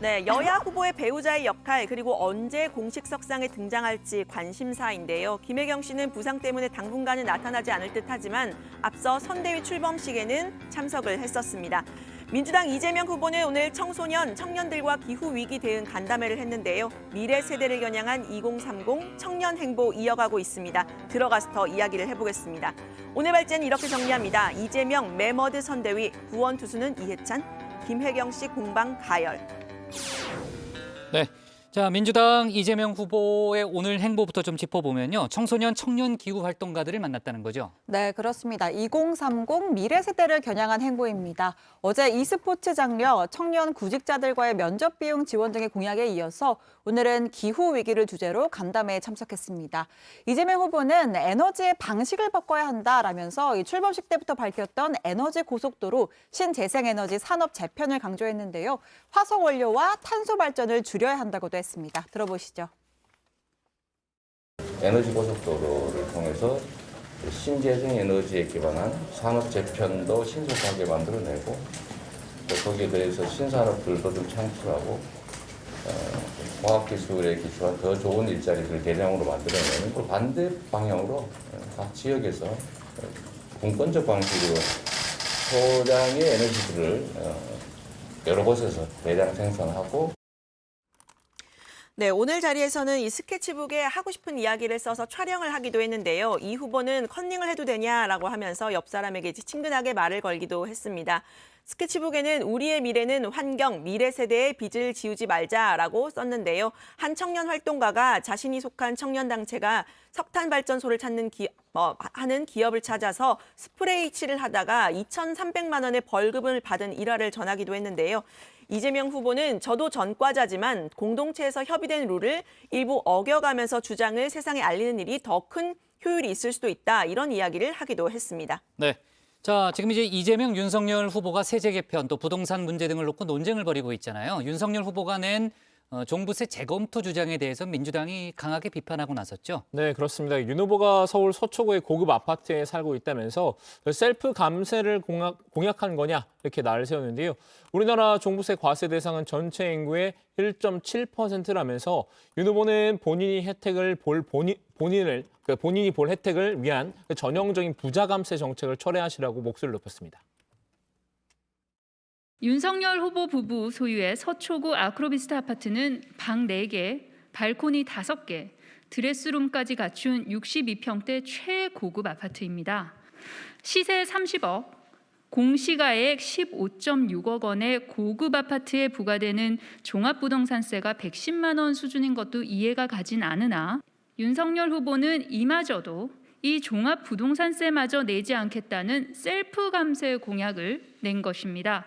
네, 여야 후보의 배우자의 역할 그리고 언제 공식 석상에 등장할지 관심사인데요. 김혜경 씨는 부상 때문에 당분간은 나타나지 않을 듯하지만 앞서 선대위 출범식에는 참석을 했었습니다. 민주당 이재명 후보는 오늘 청년들과 기후위기 대응 간담회를 했는데요. 미래 세대를 겨냥한 2030 청년 행보 이어가고 있습니다. 들어가서 더 이야기를 해보겠습니다. 오늘 발제는 이렇게 정리합니다. 이재명 매머드 선대위, 구원 투수는 이해찬, 김혜경 씨 공방 가열. 네. 자, 민주당 이재명 후보의 오늘 행보부터 좀 짚어보면요. 청년 기후 활동가들을 만났다는 거죠. 네, 그렇습니다. 2030 미래 세대를 겨냥한 행보입니다. 어제 e스포츠 장려, 청년 구직자들과의 면접 비용 지원 등의 공약에 이어서 오늘은 기후 위기를 주제로 간담회에 참석했습니다. 이재명 후보는 에너지의 방식을 바꿔야 한다라면서 이 출범식 때부터 밝혔던 에너지 고속도로 신재생에너지 산업 재편을 강조했는데요. 화석 원료와 탄소 발전을 줄여야 한다고도 했습니다. 들어보시죠. 에너지 고속도로를 통해서 신재생 에너지에 기반한 산업 재편도 신속하게 만들어내고 거기에 대해서 신산업들도 좀 창출하고 과학기술에 기초한 더 좋은 일자리를 대량으로 만들어내는 그 반대 방향으로 각 지역에서 분권적 방식으로 소량의 에너지들을 여러 곳에서 대량 생산하고 네, 오늘 자리에서는 이 스케치북에 하고 싶은 이야기를 써서 촬영을 하기도 했는데요. 이 후보는 컨닝을 해도 되냐라고 하면서 옆 사람에게 친근하게 말을 걸기도 했습니다. 스케치북에는 우리의 미래는 환경, 미래 세대의 빚을 지우지 말자라고 썼는데요. 한 청년 활동가가 자신이 속한 청년단체가 석탄 발전소를 하는 기업을 찾아서 스프레이 칠을 하다가 2,300만 원의 벌금을 받은 일화를 전하기도 했는데요. 이재명 후보는 저도 전과자지만 공동체에서 협의된 룰을 일부 어겨가면서 주장을 세상에 알리는 일이 더 큰 효율이 있을 수도 있다. 이런 이야기를 하기도 했습니다. 네. 자, 지금 이제 이재명, 윤석열 후보가 세제 개편 또 부동산 문제 등을 놓고 논쟁을 벌이고 있잖아요. 윤석열 후보가 낸 종부세 재검토 주장에 대해서 민주당이 강하게 비판하고 나섰죠. 네, 그렇습니다. 윤 후보가 서울 서초구의 고급 아파트에 살고 있다면서 셀프 감세를 공약한 거냐 이렇게 날을 세웠는데요. 우리나라 종부세 과세 대상은 전체 인구의 1.7%라면서 윤 후보는 본인이 볼 혜택을 위한 전형적인 부자 감세 정책을 철회하시라고 목소리를 높였습니다. 윤석열 후보 부부 소유의 서초구 아크로비스타 아파트는 방 4개, 발코니 5개, 드레스룸까지 갖춘 62평대 최고급 아파트입니다. 시세 30억, 공시가액 15.6억 원의 고급 아파트에 부과되는 종합부동산세가 110만 원 수준인 것도 이해가 가진 않으나 윤석열 후보는 이마저도 이 종합부동산세마저 내지 않겠다는 셀프 감세 공약을 낸 것입니다.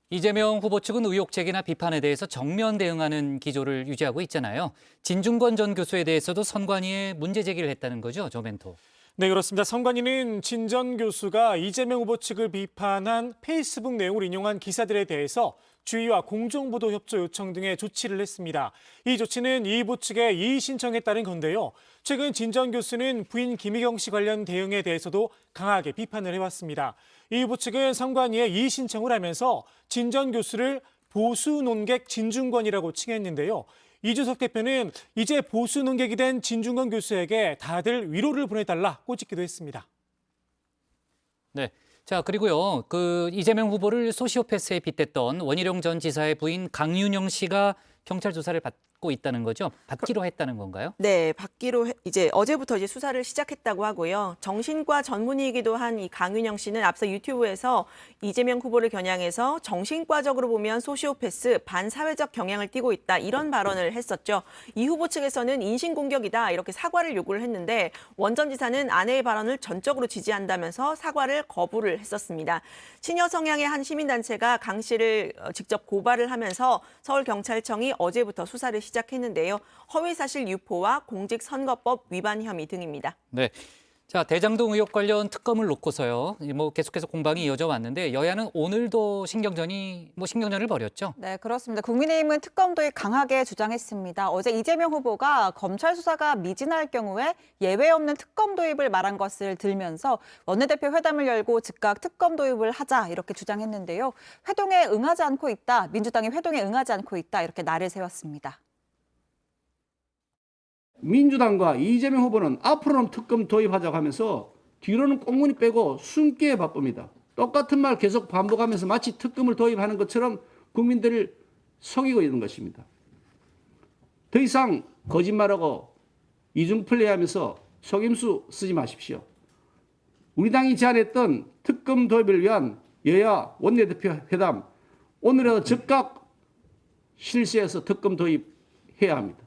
이재명 후보 측은 의혹 제기나 비판에 대해서 정면 대응하는 기조를 유지하고 있잖아요. 진중권 전 교수에 대해서도 선관위에 문제 제기를 했다는 거죠, 조 멘토. 네, 그렇습니다. 선관위는 진 전 교수가 이재명 후보 측을 비판한 페이스북 내용을 인용한 기사들에 대해서 주의와 공정보도 협조 요청 등의 조치를 했습니다. 이 조치는 이 후보 측의 이의 신청에 따른 건데요. 최근 진 전 교수는 부인 김희경 씨 관련 대응에 대해서도 강하게 비판을 해왔습니다. 이 후보 측은 선관위에 이의 신청을 하면서 진 전 교수를 보수 논객 진중권이라고 칭했는데요. 이준석 대표는 이제 보수 논객이 된 진중권 교수에게 다들 위로를 보내달라 꼬집기도 했습니다. 네. 자, 그리고요. 이재명 후보를 소시오패스에 빗댔던 원희룡 전 지사의 부인 강윤영 씨가 경찰 조사를 받고 있다는 거죠? 받기로 했다는 건가요? 네, 받기로 이제 어제부터 이제 수사를 시작했다고 하고요. 정신과 전문의이기도 한 이 강윤영 씨는 앞서 유튜브에서 이재명 후보를 겨냥해서 정신과적으로 보면 소시오패스, 반사회적 경향을 띠고 있다 이런 발언을 했었죠. 이 후보 측에서는 인신공격이다 이렇게 사과를 요구를 했는데 원 전 지사는 아내의 발언을 전적으로 지지한다면서 사과를 거부를 했었습니다. 친여 성향의 한 시민단체가 강 씨를 직접 고발을 하면서 서울경찰청이 어제부터 수사를 시작했는데요. 허위사실 유포와 공직선거법 위반 혐의 등입니다. 네. 자, 대장동 의혹 관련 특검을 놓고서요. 계속해서 공방이 이어져 왔는데 여야는 오늘도 신경전을 벌였죠. 네, 그렇습니다. 국민의힘은 특검 도입 강하게 주장했습니다. 어제 이재명 후보가 검찰 수사가 미진할 경우에 예외 없는 특검 도입을 말한 것을 들면서 원내대표 회담을 열고 즉각 특검 도입을 하자 이렇게 주장했는데요. 회동에 응하지 않고 있다, 민주당이 회동에 응하지 않고 있다 이렇게 날을 세웠습니다. 민주당과 이재명 후보는 앞으로는 특검 도입하자고 하면서 뒤로는 꽁무니 빼고 숨기에 바쁩니다. 똑같은 말 계속 반복하면서 마치 특검을 도입하는 것처럼 국민들을 속이고 있는 것입니다. 더 이상 거짓말하고 이중 플레이하면서 속임수 쓰지 마십시오. 우리 당이 제안했던 특검 도입을 위한 여야 원내대표 회담, 오늘이라도 즉각 실시해서 특검 도입해야 합니다.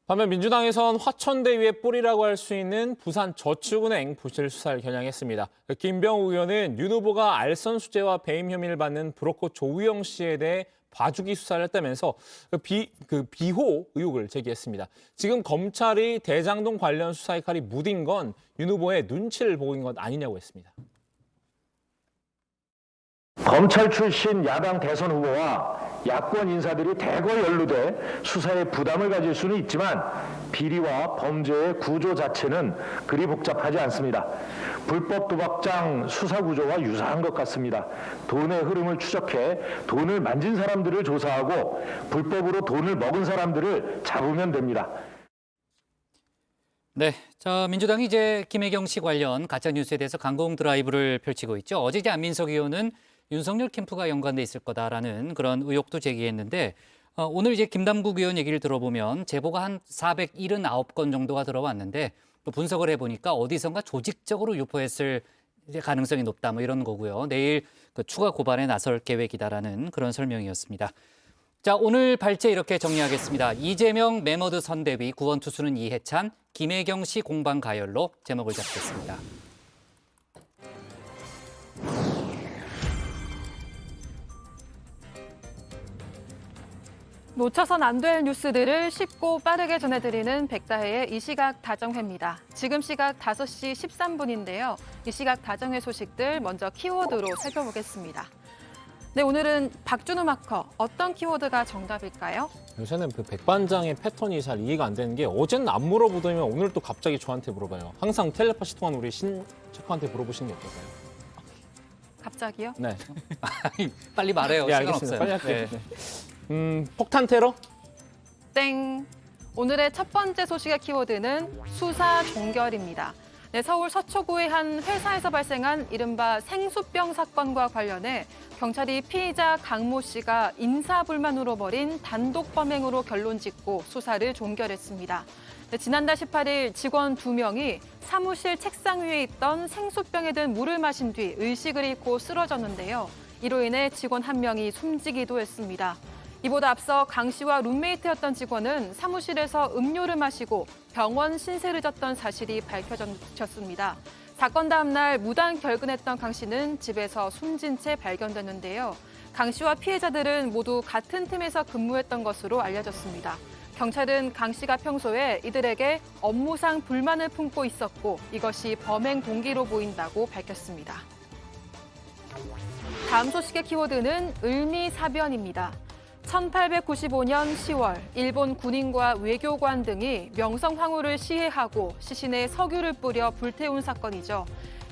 반면 민주당에선 화천대유의 뿌리라고 할 수 있는 부산저축은행 부실 수사를 겨냥했습니다. 김병우 의원은 윤 후보가 알선 수재와 배임 혐의를 받는 브로커 조우영 씨에 대해 봐주기 수사를 했다면서 비호 의혹을 제기했습니다. 지금 검찰이 대장동 관련 수사의 칼이 무딘 건 윤 후보의 눈치를 보인 것 아니냐고 했습니다. 검찰 출신 야당 대선 후보와 야권 인사들이 대거 연루돼 수사에 부담을 가질 수는 있지만 비리와 범죄의 구조 자체는 그리 복잡하지 않습니다. 불법 도박장 수사 구조와 유사한 것 같습니다. 돈의 흐름을 추적해 돈을 만진 사람들을 조사하고 불법으로 돈을 먹은 사람들을 잡으면 됩니다. 네, 자 민주당이 이제 김혜경 씨 관련 가짜 뉴스에 대해서 강공 드라이브를 펼치고 있죠. 어제 이제 안민석 의원은 윤석열 캠프가 연관돼 있을 거다라는 그런 의혹도 제기했는데 오늘 이제 김남국 의원 얘기를 들어보면 제보가 한 479건 정도가 들어왔는데 또 분석을 해보니까 어디선가 조직적으로 유포했을 가능성이 높다 뭐 이런 거고요. 내일 추가 고발에 나설 계획이다라는 그런 설명이었습니다. 자, 오늘 발제 이렇게 정리하겠습니다. 이재명 매머드 선대위, 구원 투수는 이해찬, 김혜경 씨 공방 가열로 제목을 잡겠습니다. 놓쳐선 안 될 뉴스들을 쉽고 빠르게 전해드리는 백다혜의 이 시각 다정회입니다. 지금 시각 5시 13분인데요. 이 시각 다정회 소식들 먼저 키워드로 살펴보겠습니다. 네, 오늘은 박준우 마커, 어떤 키워드가 정답일까요? 요새는 백반장의 패턴이 잘 이해가 안 되는 게 어제는 안 물어보더니 오늘 또 갑자기 저한테 물어봐요. 항상 텔레파시 통한 우리 신 셰프한테 물어보시는 게 어떨까요? 갑자기요? 네. 빨리 말해요. 네, 시간 알겠습니다. 없어요. 빨리 할게요. 네. 폭탄 테러? 땡. 오늘의 첫 번째 소식의 키워드는 수사 종결입니다. 네, 서울 서초구의 한 회사에서 발생한 이른바 생수병 사건과 관련해 경찰이 피의자 강모 씨가 인사불만으로 벌인 단독 범행으로 결론 짓고 수사를 종결했습니다. 네, 지난달 18일 직원 2명이 사무실 책상 위에 있던 생수병에 든 물을 마신 뒤 의식을 잃고 쓰러졌는데요. 이로 인해 직원 1명이 숨지기도 했습니다. 이보다 앞서 강 씨와 룸메이트였던 직원은 사무실에서 음료를 마시고 병원 신세를 졌던 사실이 밝혀졌습니다. 사건 다음 날 무단 결근했던 강 씨는 집에서 숨진 채 발견됐는데요. 강 씨와 피해자들은 모두 같은 팀에서 근무했던 것으로 알려졌습니다. 경찰은 강 씨가 평소에 이들에게 업무상 불만을 품고 있었고 이것이 범행 동기로 보인다고 밝혔습니다. 다음 소식의 키워드는 을미사변입니다. 1895년 10월 일본 군인과 외교관 등이 명성황후를 시해하고 시신에 석유를 뿌려 불태운 사건이죠.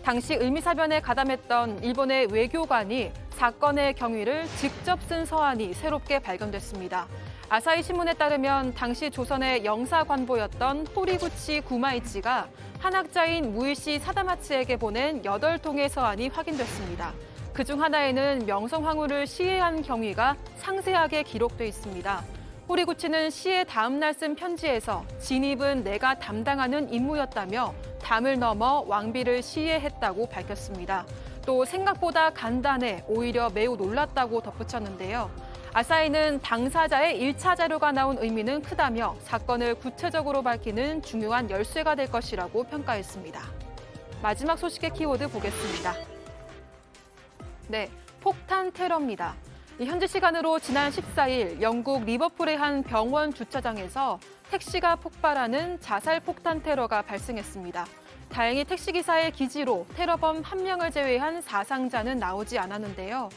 당시 을미사변에 가담했던 일본의 외교관이 사건의 경위를 직접 쓴 서한이 새롭게 발견됐습니다. 아사히 신문에 따르면 당시 조선의 영사관보였던 호리구치 구마이치가 한학자인 무이시 사다마츠에게 보낸 8통의 서한이 확인됐습니다. 그중 하나에는 명성황후를 시해한 경위가 상세하게 기록돼 있습니다. 호리구치는 시해 다음 날 쓴 편지에서 진입은 내가 담당하는 임무였다며 담을 넘어 왕비를 시해했다고 밝혔습니다. 또 생각보다 간단해 오히려 매우 놀랐다고 덧붙였는데요. 아사히는 당사자의 1차 자료가 나온 의미는 크다며 사건을 구체적으로 밝히는 중요한 열쇠가 될 것이라고 평가했습니다. 마지막 소식의 키워드 보겠습니다. 네, 폭탄 테러입니다. 현지 시간으로 지난 14일 영국 리버풀의 한 병원 주차장에서 택시가 폭발하는 자살 폭탄 테러가 발생했습니다. 다행히 택시기사의 기지로 테러범 1명을 제외한 사상자는 나오지 않았는데요.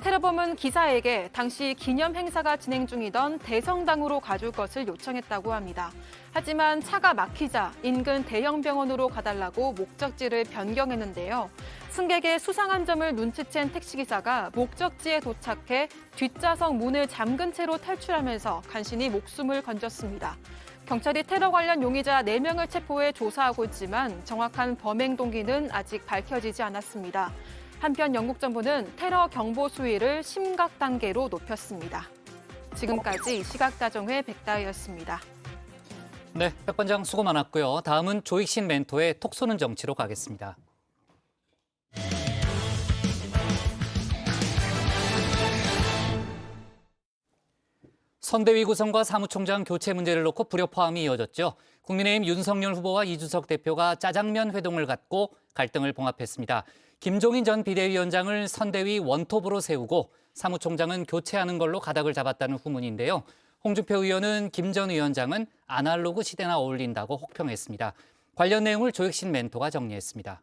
테러범은 기사에게 당시 기념 행사가 진행 중이던 대성당으로 가줄 것을 요청했다고 합니다. 하지만 차가 막히자 인근 대형 병원으로 가달라고 목적지를 변경했는데요. 승객의 수상한 점을 눈치챈 택시기사가 목적지에 도착해 뒷좌석 문을 잠근 채로 탈출하면서 간신히 목숨을 건졌습니다. 경찰이 테러 관련 용의자 4명을 체포해 조사하고 있지만 정확한 범행 동기는 아직 밝혀지지 않았습니다. 한편 영국 정부는 테러 경보 수위를 심각 단계로 높였습니다. 지금까지 시각다정회 백다희였습니다. 네, 백반장 수고 많았고요. 다음은 조익신 멘토의 톡 쏘는 정치로 가겠습니다. 선대위 구성과 사무총장 교체 문제를 놓고 불협화음이 이어졌죠. 국민의힘 윤석열 후보와 이준석 대표가 짜장면 회동을 갖고 갈등을 봉합했습니다. 김종인 전 비대위원장을 선대위 원톱으로 세우고 사무총장은 교체하는 걸로 가닥을 잡았다는 후문인데요. 홍준표 의원은 김 전 위원장은 아날로그 시대나 어울린다고 혹평했습니다. 관련 내용을 조익신 멘토가 정리했습니다.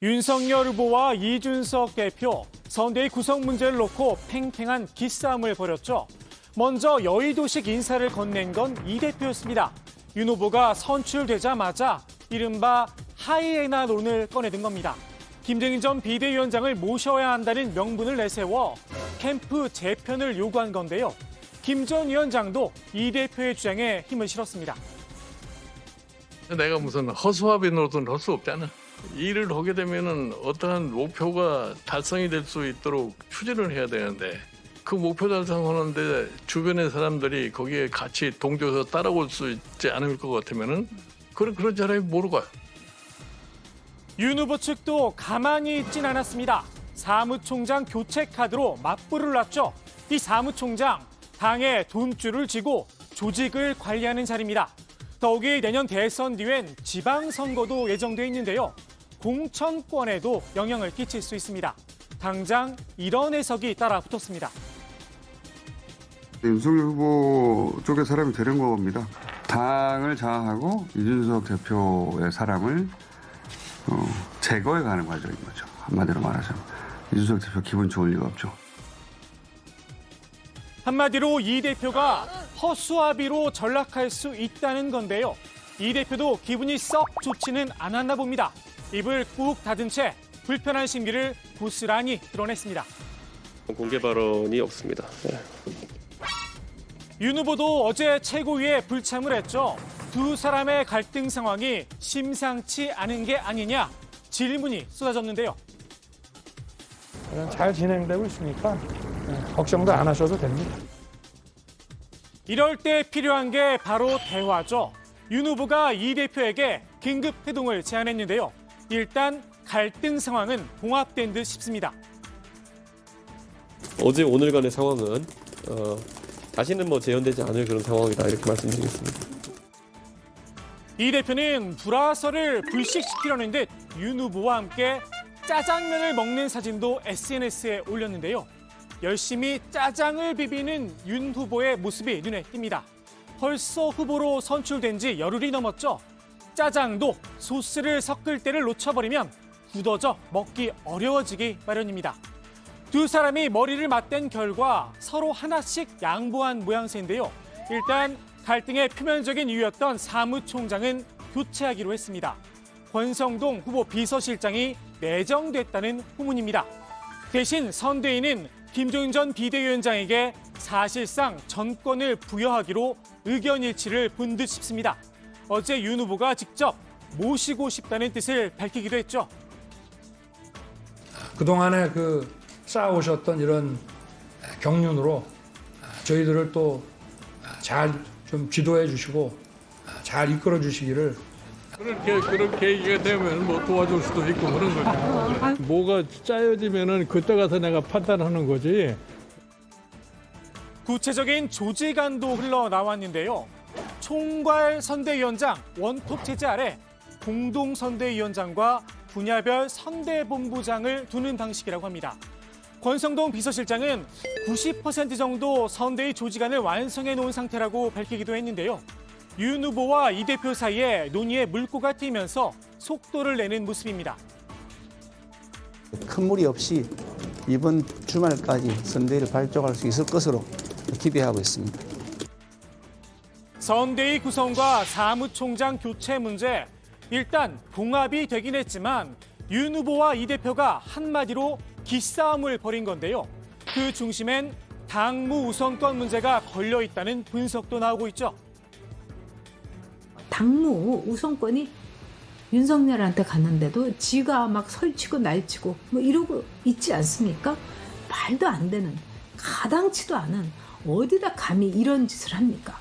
윤석열 후보와 이준석 대표, 선대위 구성 문제를 놓고 팽팽한 기싸움을 벌였죠. 먼저 여의도식 인사를 건넨 건 이 대표였습니다. 윤 후보가 선출되자마자 이른바 하이에나론을 꺼내든 겁니다. 김종인 전 비대위원장을 모셔야 한다는 명분을 내세워 캠프 재편을 요구한 건데요. 김 전 위원장도 이 대표의 주장에 힘을 실었습니다. 내가 무슨 허수아비 노릇은 할 수 없잖아. 일을 하게 되면은 어떠한 목표가 달성이 될 수 있도록 추진을 해야 되는데 그 목표 달성하는데 주변의 사람들이 거기에 같이 동조해서 따라올 수 있지 않을 것 같으면은 그런 사람이 뭐로 가요? 윤 후보 측도 가만히 있진 않았습니다. 사무총장 교체 카드로 맞불을 놨죠. 이 사무총장, 당의 돈줄을 쥐고 조직을 관리하는 자리입니다. 더욱이 내년 대선 뒤엔 지방선거도 예정돼 있는데요. 공천권에도 영향을 끼칠 수 있습니다. 당장 이런 해석이 따라 붙었습니다. 윤석열 후보 쪽의 사람이 되는 겁니다. 당을 장악하고 이준석 대표의 사람을 제거해 가는 과정인 거죠. 한마디로 말하자면. 이준석 대표 기분 좋을 리가 없죠. 한마디로 이 대표가 허수아비로 전락할 수 있다는 건데요. 이 대표도 기분이 썩 좋지는 않았나 봅니다. 입을 꾹 닫은 채 불편한 심기를 고스란히 드러냈습니다. 공개 발언이 없습니다. 네. 윤 후보도 어제 최고위에 불참을 했죠. 두 사람의 갈등 상황이 심상치 않은 게 아니냐 질문이 쏟아졌는데요. 잘 진행되고 있으니까 걱정도 안 하셔도 됩니다. 이럴 때 필요한 게 바로 대화죠. 윤 후보가 이 대표에게 긴급 회동을 제안했는데요. 일단 갈등 상황은 봉합된 듯 싶습니다. 어제 오늘간의 상황은 다시는 재현되지 않을 그런 상황이다 이렇게 말씀드리겠습니다. 이 대표는 불화설을 불식시키려는 듯 윤 후보와 함께 짜장면을 먹는 사진도 SNS에 올렸는데요. 열심히 짜장을 비비는 윤 후보의 모습이 눈에 띕니다. 벌써 후보로 선출된 지 열흘이 넘었죠. 짜장도 소스를 섞을 때를 놓쳐버리면 굳어져 먹기 어려워지기 마련입니다. 두 사람이 머리를 맞댄 결과 서로 하나씩 양보한 모양새인데요. 일단 갈등의 표면적인 이유였던 사무총장은 교체하기로 했습니다. 권성동 후보 비서실장이 내정됐다는 후문입니다. 대신 선대위는 김종인 전 비대위원장에게 사실상 전권을 부여하기로 의견 일치를 본 듯 싶습니다. 어제 윤 후보가 직접 모시고 싶다는 뜻을 밝히기도 했죠. 그동안에 쌓아오셨던 이런 경륜으로 저희들을 또 잘 좀 지도해 주시고 잘 이끌어 주시기를. 그런 계기가 되면 뭐 도와줄 수도 있고 그런 거죠. 뭐가 짜여지면은 그때 가서 내가 판단하는 거지. 구체적인 조직안도 흘러나왔는데요. 총괄 선대위원장 원톱 체제 아래 공동 선대위원장과 분야별 선대본부장을 두는 방식이라고 합니다. 권성동 비서실장은 90% 정도 선대위 조직안을 완성해 놓은 상태라고 밝히기도 했는데요. 윤 후보와 이 대표 사이에 논의의 물꼬가 트이면서 속도를 내는 모습입니다. 큰 무리 없이 이번 주말까지 선대위를 발족할 수 있을 것으로 기대하고 있습니다. 선대위 구성과 사무총장 교체 문제, 일단 봉합이 되긴 했지만 윤 후보와 이 대표가 한마디로 기싸움을 벌인 건데요. 그 중심엔 당무 우선권 문제가 걸려 있다는 분석도 나오고 있죠. 당무 우선권이 윤석열한테 갔는데도 지가 막 설치고 날치고 뭐 이러고 있지 않습니까? 말도 안 되는, 가당치도 않은, 어디다 감히 이런 짓을 합니까?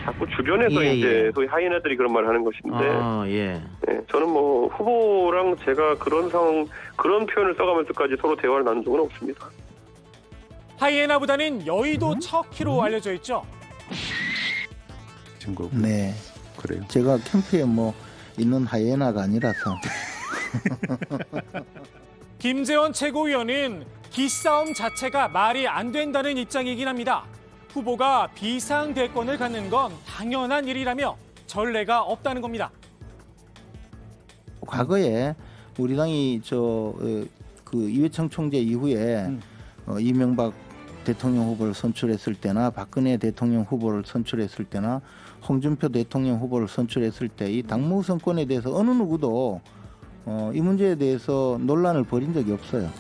자꾸 주변에서 이제 소위 하이에나들이 그런 말을 하는 것인데, 저는 뭐 후보랑 제가 그런 상황, 그런 표현을 써가면서까지 서로 대화를 나눈 적은 없습니다. 하이에나보다는 여의도 척키로 알려져 있죠. 네, 그래요. 제가 캠프에 뭐 있는 하이에나가 아니라서. 김재원 최고위원은 기싸움 자체가 말이 안 된다는 입장이긴 합니다. 후보가 비상대권을 갖는 건 당연한 일이라며 전례가 없다는 겁니다. 과거에 우리 당이 이회창 총재 이후에 이명박 대통령 후보를 선출했을 때나 박근혜 대통령 후보를 선출했을 때나 홍준표 대통령 후보를 선출했을 때 이 당무 우선권에 대해서 어느 누구도 이 문제에 대해서 논란을 벌인 적이 없어요.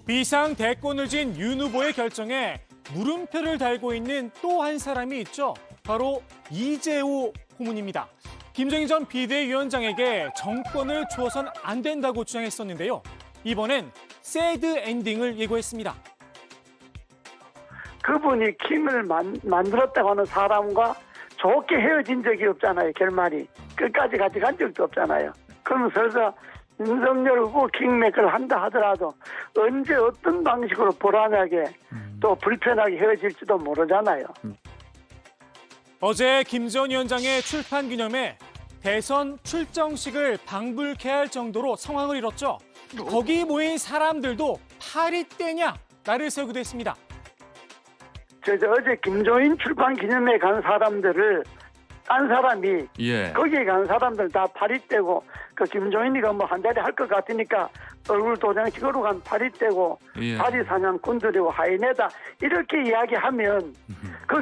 비상대권을 진 윤 후보의 결정에 물음표를 달고 있는 또 한 사람이 있죠. 바로 이재호 고문입니다. 김정인 전 비대위원장에게 정권을 주어선 안 된다고 주장했었는데요. 이번엔 새드 엔딩을 예고했습니다. 그분이 킴을 만들었다고 하는 사람과 좋게 헤어진 적이 없잖아요. 결말이. 끝까지 같이 간 적도 없잖아요. 그러면서 윤석열 후보 킹메이커를 한다 하더라도 언제 어떤 방식으로 불안하게 또 불편하게 헤어질지도 모르잖아요. 어제 김 전 위원장의 출판 기념회 대선 출정식을 방불케 할 정도로 성황을 이뤘죠. 거기 모인 사람들도 파리떼냐 나를 세우기도 했습니다. 어제 김종인 출판 기념회에 간 사람들을 딴 사람이 거기에 간 사람들 다 파리떼고 김종인이가 뭐 한 자리 할 것 같으니까 얼굴 도장 찍으러 간 파리떼고 파리 사냥꾼들이고 하이네다 이렇게 이야기하면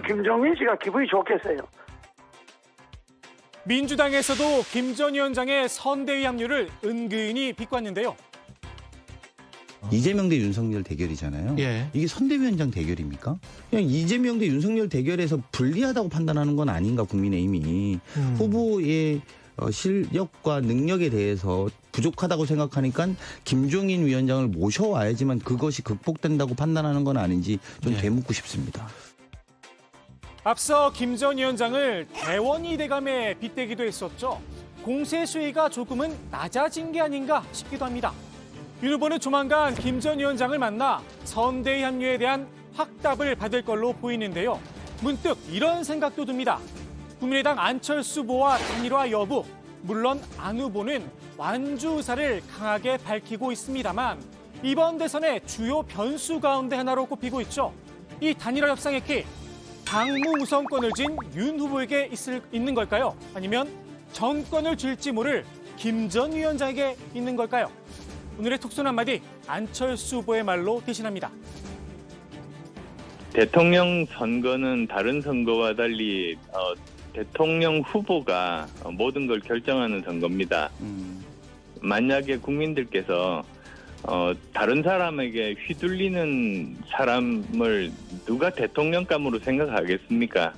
김종인 씨가 기분이 좋겠어요. 민주당에서도 김 전 위원장의 선대위 합류를 은근히 비꼬았는데요. 이재명 대 윤석열 대결이잖아요. 이게 선대위원장 대결입니까? 그냥 이재명 대 윤석열 대결에서 불리하다고 판단하는 건 아닌가 국민의힘이. 후보의 실력과 능력에 대해서 부족하다고 생각하니까 김종인 위원장을 모셔와야지만 그것이 극복된다고 판단하는 건 아닌지 좀 되묻고 싶습니다. 앞서 김 전 위원장을 대원이 대감에 빗대기도 했었죠. 공세 수위가 조금은 낮아진 게 아닌가 싶기도 합니다. 윤 후보는 조만간 김 전 위원장을 만나 선대위 합류에 대한 확답을 받을 걸로 보이는데요. 문득 이런 생각도 듭니다. 국민의당 안철수 후보와 단일화 여부, 물론 안 후보는 완주 의사를 강하게 밝히고 있습니다만 이번 대선의 주요 변수 가운데 하나로 꼽히고 있죠. 이 단일화 협상의 키, 당무 우선권을 쥔 윤 후보에게 있는 걸까요? 아니면 정권을 쥘지 모를 김 전 위원장에게 있는 걸까요? 오늘의 톡손 한마디 안철수 후보의 말로 대신합니다. 대통령 선거는 다른 선거와 달리 대통령 후보가 모든 걸 결정하는 선거입니다. 만약에 국민들께서 다른 사람에게 휘둘리는 사람을 누가 대통령감으로 생각하겠습니까?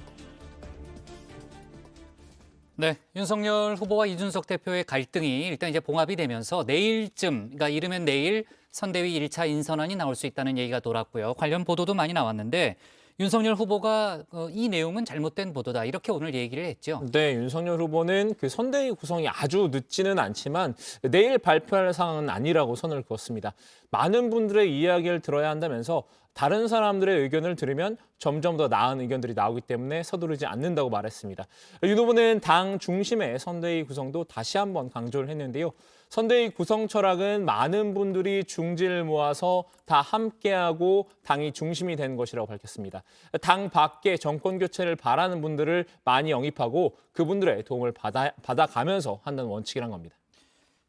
네, 윤석열 후보와 이준석 대표의 갈등이 일단 이제 봉합이 되면서 내일쯤, 그러니까 이르면 내일 선대위 1차 인선안이 나올 수 있다는 얘기가 돌았고요. 관련 보도도 많이 나왔는데 윤석열 후보가 이 내용은 잘못된 보도다 이렇게 오늘 얘기를 했죠. 네, 윤석열 후보는 그 선대위 구성이 아주 늦지는 않지만 내일 발표할 상황은 아니라고 선을 그었습니다. 많은 분들의 이야기를 들어야 한다면서 다른 사람들의 의견을 들으면 점점 더 나은 의견들이 나오기 때문에 서두르지 않는다고 말했습니다. 윤 후보는 당 중심의 선대위 구성도 다시 한번 강조를 했는데요. 선대위 구성 철학은 많은 분들이 중지를 모아서 다 함께하고 당이 중심이 되는 것이라고 밝혔습니다. 당 밖에 정권 교체를 바라는 분들을 많이 영입하고 그분들의 도움을 받아가면서 한다는 원칙이란 겁니다.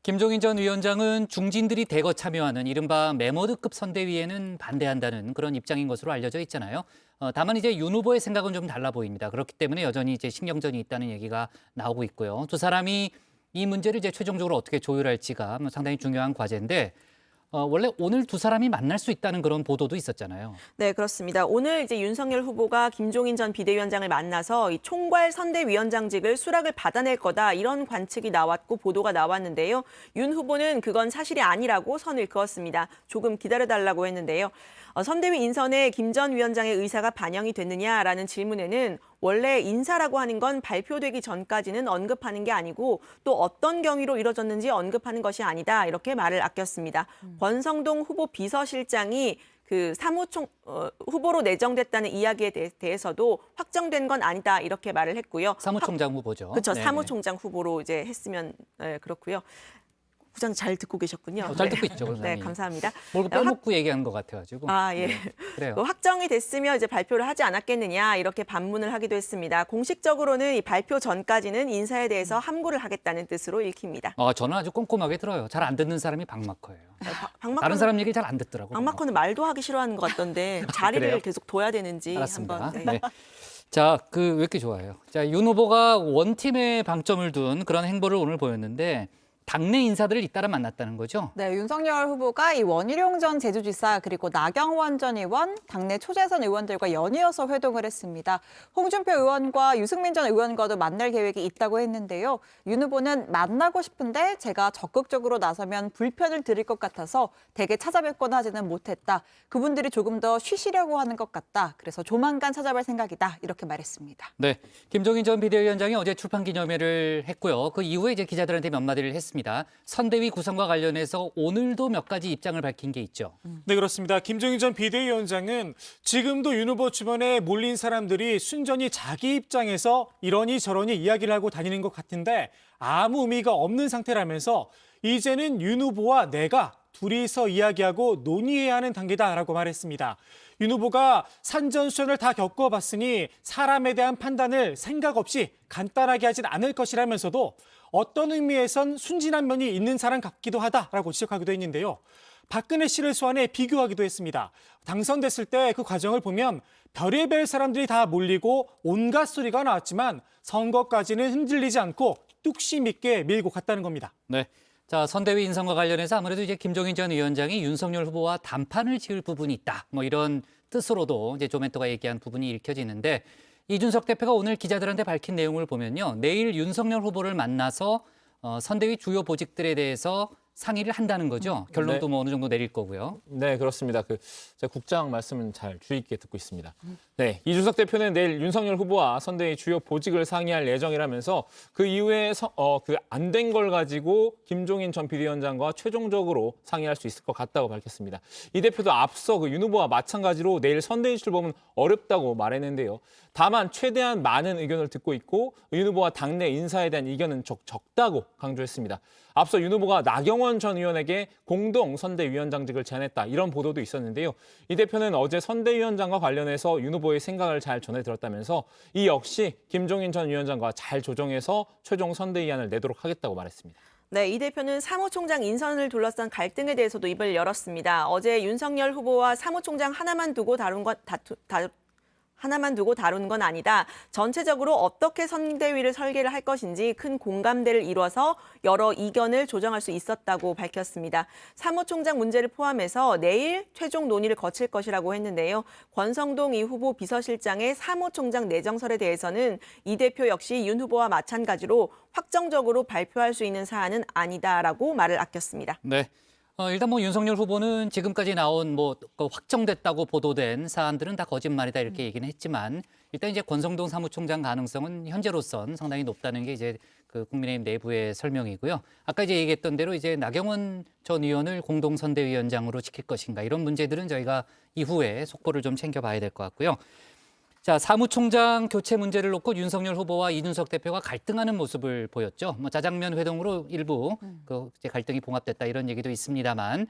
김종인 전 위원장은 중진들이 대거 참여하는 이른바 메모드급 선대위에는 반대한다는 그런 입장인 것으로 알려져 있잖아요. 다만 이제 윤 후보의 생각은 좀 달라 보입니다. 그렇기 때문에 여전히 이제 신경전이 있다는 얘기가 나오고 있고요. 두 사람이 이 문제를 이제 최종적으로 어떻게 조율할지가 상당히 중요한 과제인데 원래 오늘 두 사람이 만날 수 있다는 그런 보도도 있었잖아요. 네, 그렇습니다. 오늘 이제 윤석열 후보가 김종인 전 비대위원장을 만나서 이 총괄 선대위원장직을 수락을 받아낼 거다 이런 관측이 나왔고 보도가 나왔는데요. 윤 후보는 그건 사실이 아니라고 선을 그었습니다. 조금 기다려달라고 했는데요. 선대위 인선에 김 전 위원장의 의사가 반영이 됐느냐라는 질문에는 원래 인사라고 하는 건 발표되기 전까지는 언급하는 게 아니고 또 어떤 경위로 이뤄졌는지 언급하는 것이 아니다. 이렇게 말을 아꼈습니다. 권성동 후보 비서실장이 그 후보로 내정됐다는 이야기에 대해서도 확정된 건 아니다. 이렇게 말을 했고요. 사무총장 후보죠. 그렇죠. 네네. 사무총장 후보로 이제 했으면 그렇고요. 부장 잘 듣고 계셨군요. 잘 듣고 있죠, 그러면. 네, 감사합니다. 뭘 빼먹고 얘기하는 것 같아가지고. 예. 네, 그래요. 확정이 됐으면 이제 발표를 하지 않았겠느냐 이렇게 반문을 하기도 했습니다. 공식적으로는 이 발표 전까지는 인사에 대해서 함구를 하겠다는 뜻으로 읽힙니다. 저는 아주 꼼꼼하게 들어요. 잘 안 듣는 사람이 박마커예요. 다른 박마커는- 사람 얘기 잘 안 듣더라고요. 박마커는 말도 하기 싫어하는 것 같던데 자리를 그래요? 계속 둬야 되는지 알았습니다. 한번. 네. 자, 왜 이렇게 좋아해요? 자, 윤 후보가 원팀에 방점을 둔 그런 행보를 오늘 보였는데 당내 인사들을 잇따라 만났다는 거죠? 네, 윤석열 후보가 이 원희룡 전 제주지사 그리고 나경원 전 의원, 당내 초재선 의원들과 연이어서 회동을 했습니다. 홍준표 의원과 유승민 전 의원과도 만날 계획이 있다고 했는데요. 윤 후보는 만나고 싶은데 제가 적극적으로 나서면 불편을 드릴 것 같아서 댁에 찾아뵙거나 하지는 못했다. 그분들이 조금 더 쉬시려고 하는 것 같다. 그래서 조만간 찾아뵐 생각이다. 이렇게 말했습니다. 네, 김종인 전 비대위원장이 어제 출판 기념회를 했고요. 그 이후에 이제 기자들한테 몇 마디를 했습니다. 선대위 구성과 관련해서 오늘도 몇 가지 입장을 밝힌 게 있죠. 네, 그렇습니다. 김종인 전 비대위원장은 지금도 윤 후보 주변에 몰린 사람들이 순전히 자기 입장에서 이러니 저러니 이야기를 하고 다니는 것 같은데 아무 의미가 없는 상태라면서 이제는 윤 후보와 내가 둘이서 이야기하고 논의해야 하는 단계다라고 말했습니다. 윤 후보가 산전수전을 다 겪어봤으니 사람에 대한 판단을 생각 없이 간단하게 하진 않을 것이라면서도 어떤 의미에선 순진한 면이 있는 사람 같기도 하다라고 지적하기도 했는데요. 박근혜 씨를 소환해 비교하기도 했습니다. 당선됐을 때 그 과정을 보면 별의별 사람들이 다 몰리고 온갖 소리가 나왔지만 선거까지는 흔들리지 않고 뚝심 있게 밀고 갔다는 겁니다. 네. 자, 선대위 인선과 관련해서 아무래도 이제 김종인 전 위원장이 윤석열 후보와 담판을 지을 부분이 있다. 이런 뜻으로도 이제 조멘토가 얘기한 부분이 읽혀지는데 이준석 대표가 오늘 기자들한테 밝힌 내용을 보면요. 내일 윤석열 후보를 만나서 선대위 주요 보직들에 대해서 상의를 한다는 거죠. 결론도 네. 뭐 어느 정도 내릴 거고요. 네, 그렇습니다. 제가 국장 말씀은 잘 주의 깊게 듣고 있습니다. 네, 이준석 대표는 내일 윤석열 후보와 선대위 주요 보직을 상의할 예정이라면서 그 이후에 안 된 걸 가지고 김종인 전 비대위원장과 최종적으로 상의할 수 있을 것 같다고 밝혔습니다. 이 대표도 앞서 윤 후보와 마찬가지로 내일 선대위 출범은 어렵다고 말했는데요. 다만 최대한 많은 의견을 듣고 있고 윤 후보와 당내 인사에 대한 이견은 적다고 강조했습니다. 앞서 윤 후보가 나경원 전 의원에게 공동 선대위원장직을 제안했다 이런 보도도 있었는데요. 이 대표는 어제 선대위원장과 관련해서 윤 후보의 생각을 잘 전해들었다면서 이 역시 김종인 전 위원장과 잘 조정해서 최종 선대위안을 내도록 하겠다고 말했습니다. 네, 이 대표는 사무총장 인선을 둘러싼 갈등에 대해서도 입을 열었습니다. 어제 윤석열 후보와 사무총장 하나만 두고 다룬 건 아니다. 전체적으로 어떻게 선대위를 설계를 할 것인지 큰 공감대를 이뤄서 여러 이견을 조정할 수 있었다고 밝혔습니다. 사무총장 문제를 포함해서 내일 최종 논의를 거칠 것이라고 했는데요. 권성동 이 후보 비서실장의 사무총장 내정설에 대해서는 이 대표 역시 윤 후보와 마찬가지로 확정적으로 발표할 수 있는 사안은 아니다라고 말을 아꼈습니다. 네. 일단 윤석열 후보는 지금까지 나온 확정됐다고 보도된 사안들은 다 거짓말이다 이렇게 얘기는 했지만 일단 이제 권성동 사무총장 가능성은 현재로선 상당히 높다는 게 이제 그 국민의힘 내부의 설명이고요. 아까 이제 얘기했던 대로 이제 나경원 전 의원을 공동선대위원장으로 지킬 것인가 이런 문제들은 저희가 이후에 속보를 좀 챙겨봐야 될 것 같고요. 자, 사무총장 교체 문제를 놓고 윤석열 후보와 이준석 대표가 갈등하는 모습을 보였죠. 짜장면 회동으로 일부 이제 갈등이 봉합됐다 이런 얘기도 있습니다만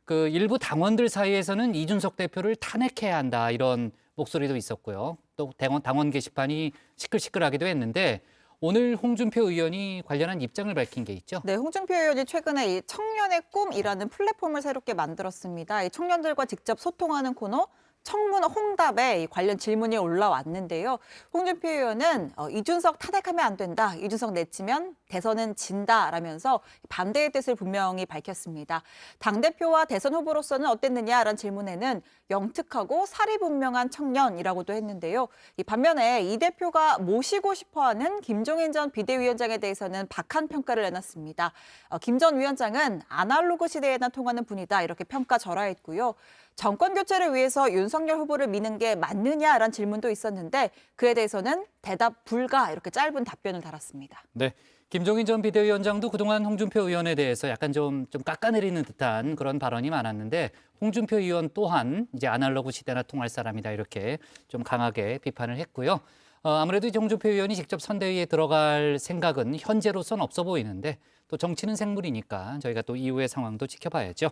그 일부 당원들 사이에서는 이준석 대표를 탄핵해야 한다 이런 목소리도 있었고요. 또 당원 게시판이 시끌시끌하기도 했는데 오늘 홍준표 의원이 관련한 입장을 밝힌 게 있죠. 네, 홍준표 의원이 최근에 이 청년의 꿈이라는 플랫폼을 새롭게 만들었습니다. 이 청년들과 직접 소통하는 코너 청문 홍답에 관련 질문이 올라왔는데요. 홍준표 의원은 이준석 탄핵하면 안 된다. 이준석 내치면 대선은 진다라면서 반대의 뜻을 분명히 밝혔습니다. 당대표와 대선 후보로서는 어땠느냐라는 질문에는 영특하고 사리분명한 청년이라고도 했는데요. 반면에 이 대표가 모시고 싶어하는 김종인 전 비대위원장에 대해서는 박한 평가를 내놨습니다. 김 전 위원장은 아날로그 시대에나 통하는 분이다 이렇게 평가절하했고요. 정권 교체를 위해서 윤석열 후보를 미는 게 맞느냐라는 질문도 있었는데 그에 대해서는 대답 불가 이렇게 짧은 답변을 달았습니다. 네, 김종인 전 비대위원장도 그동안 홍준표 의원에 대해서 약간 좀 깎아내리는 듯한 그런 발언이 많았는데 홍준표 의원 또한 이제 아날로그 시대나 통할 사람이다 이렇게 좀 강하게 비판을 했고요. 아무래도 홍준표 의원이 직접 선대위에 들어갈 생각은 현재로선 없어 보이는데 또 정치는 생물이니까 저희가 또 이후의 상황도 지켜봐야죠.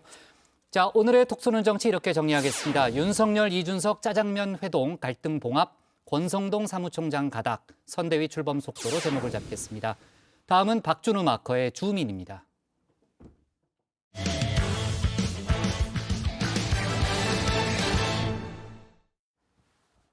자, 오늘의 톡쏘는 정치 이렇게 정리하겠습니다. 윤석열, 이준석 짜장면 회동 갈등 봉합, 권성동 사무총장 가닥, 선대위 출범 속도로 제목을 잡겠습니다. 다음은 박준우 마커의 주민입니다.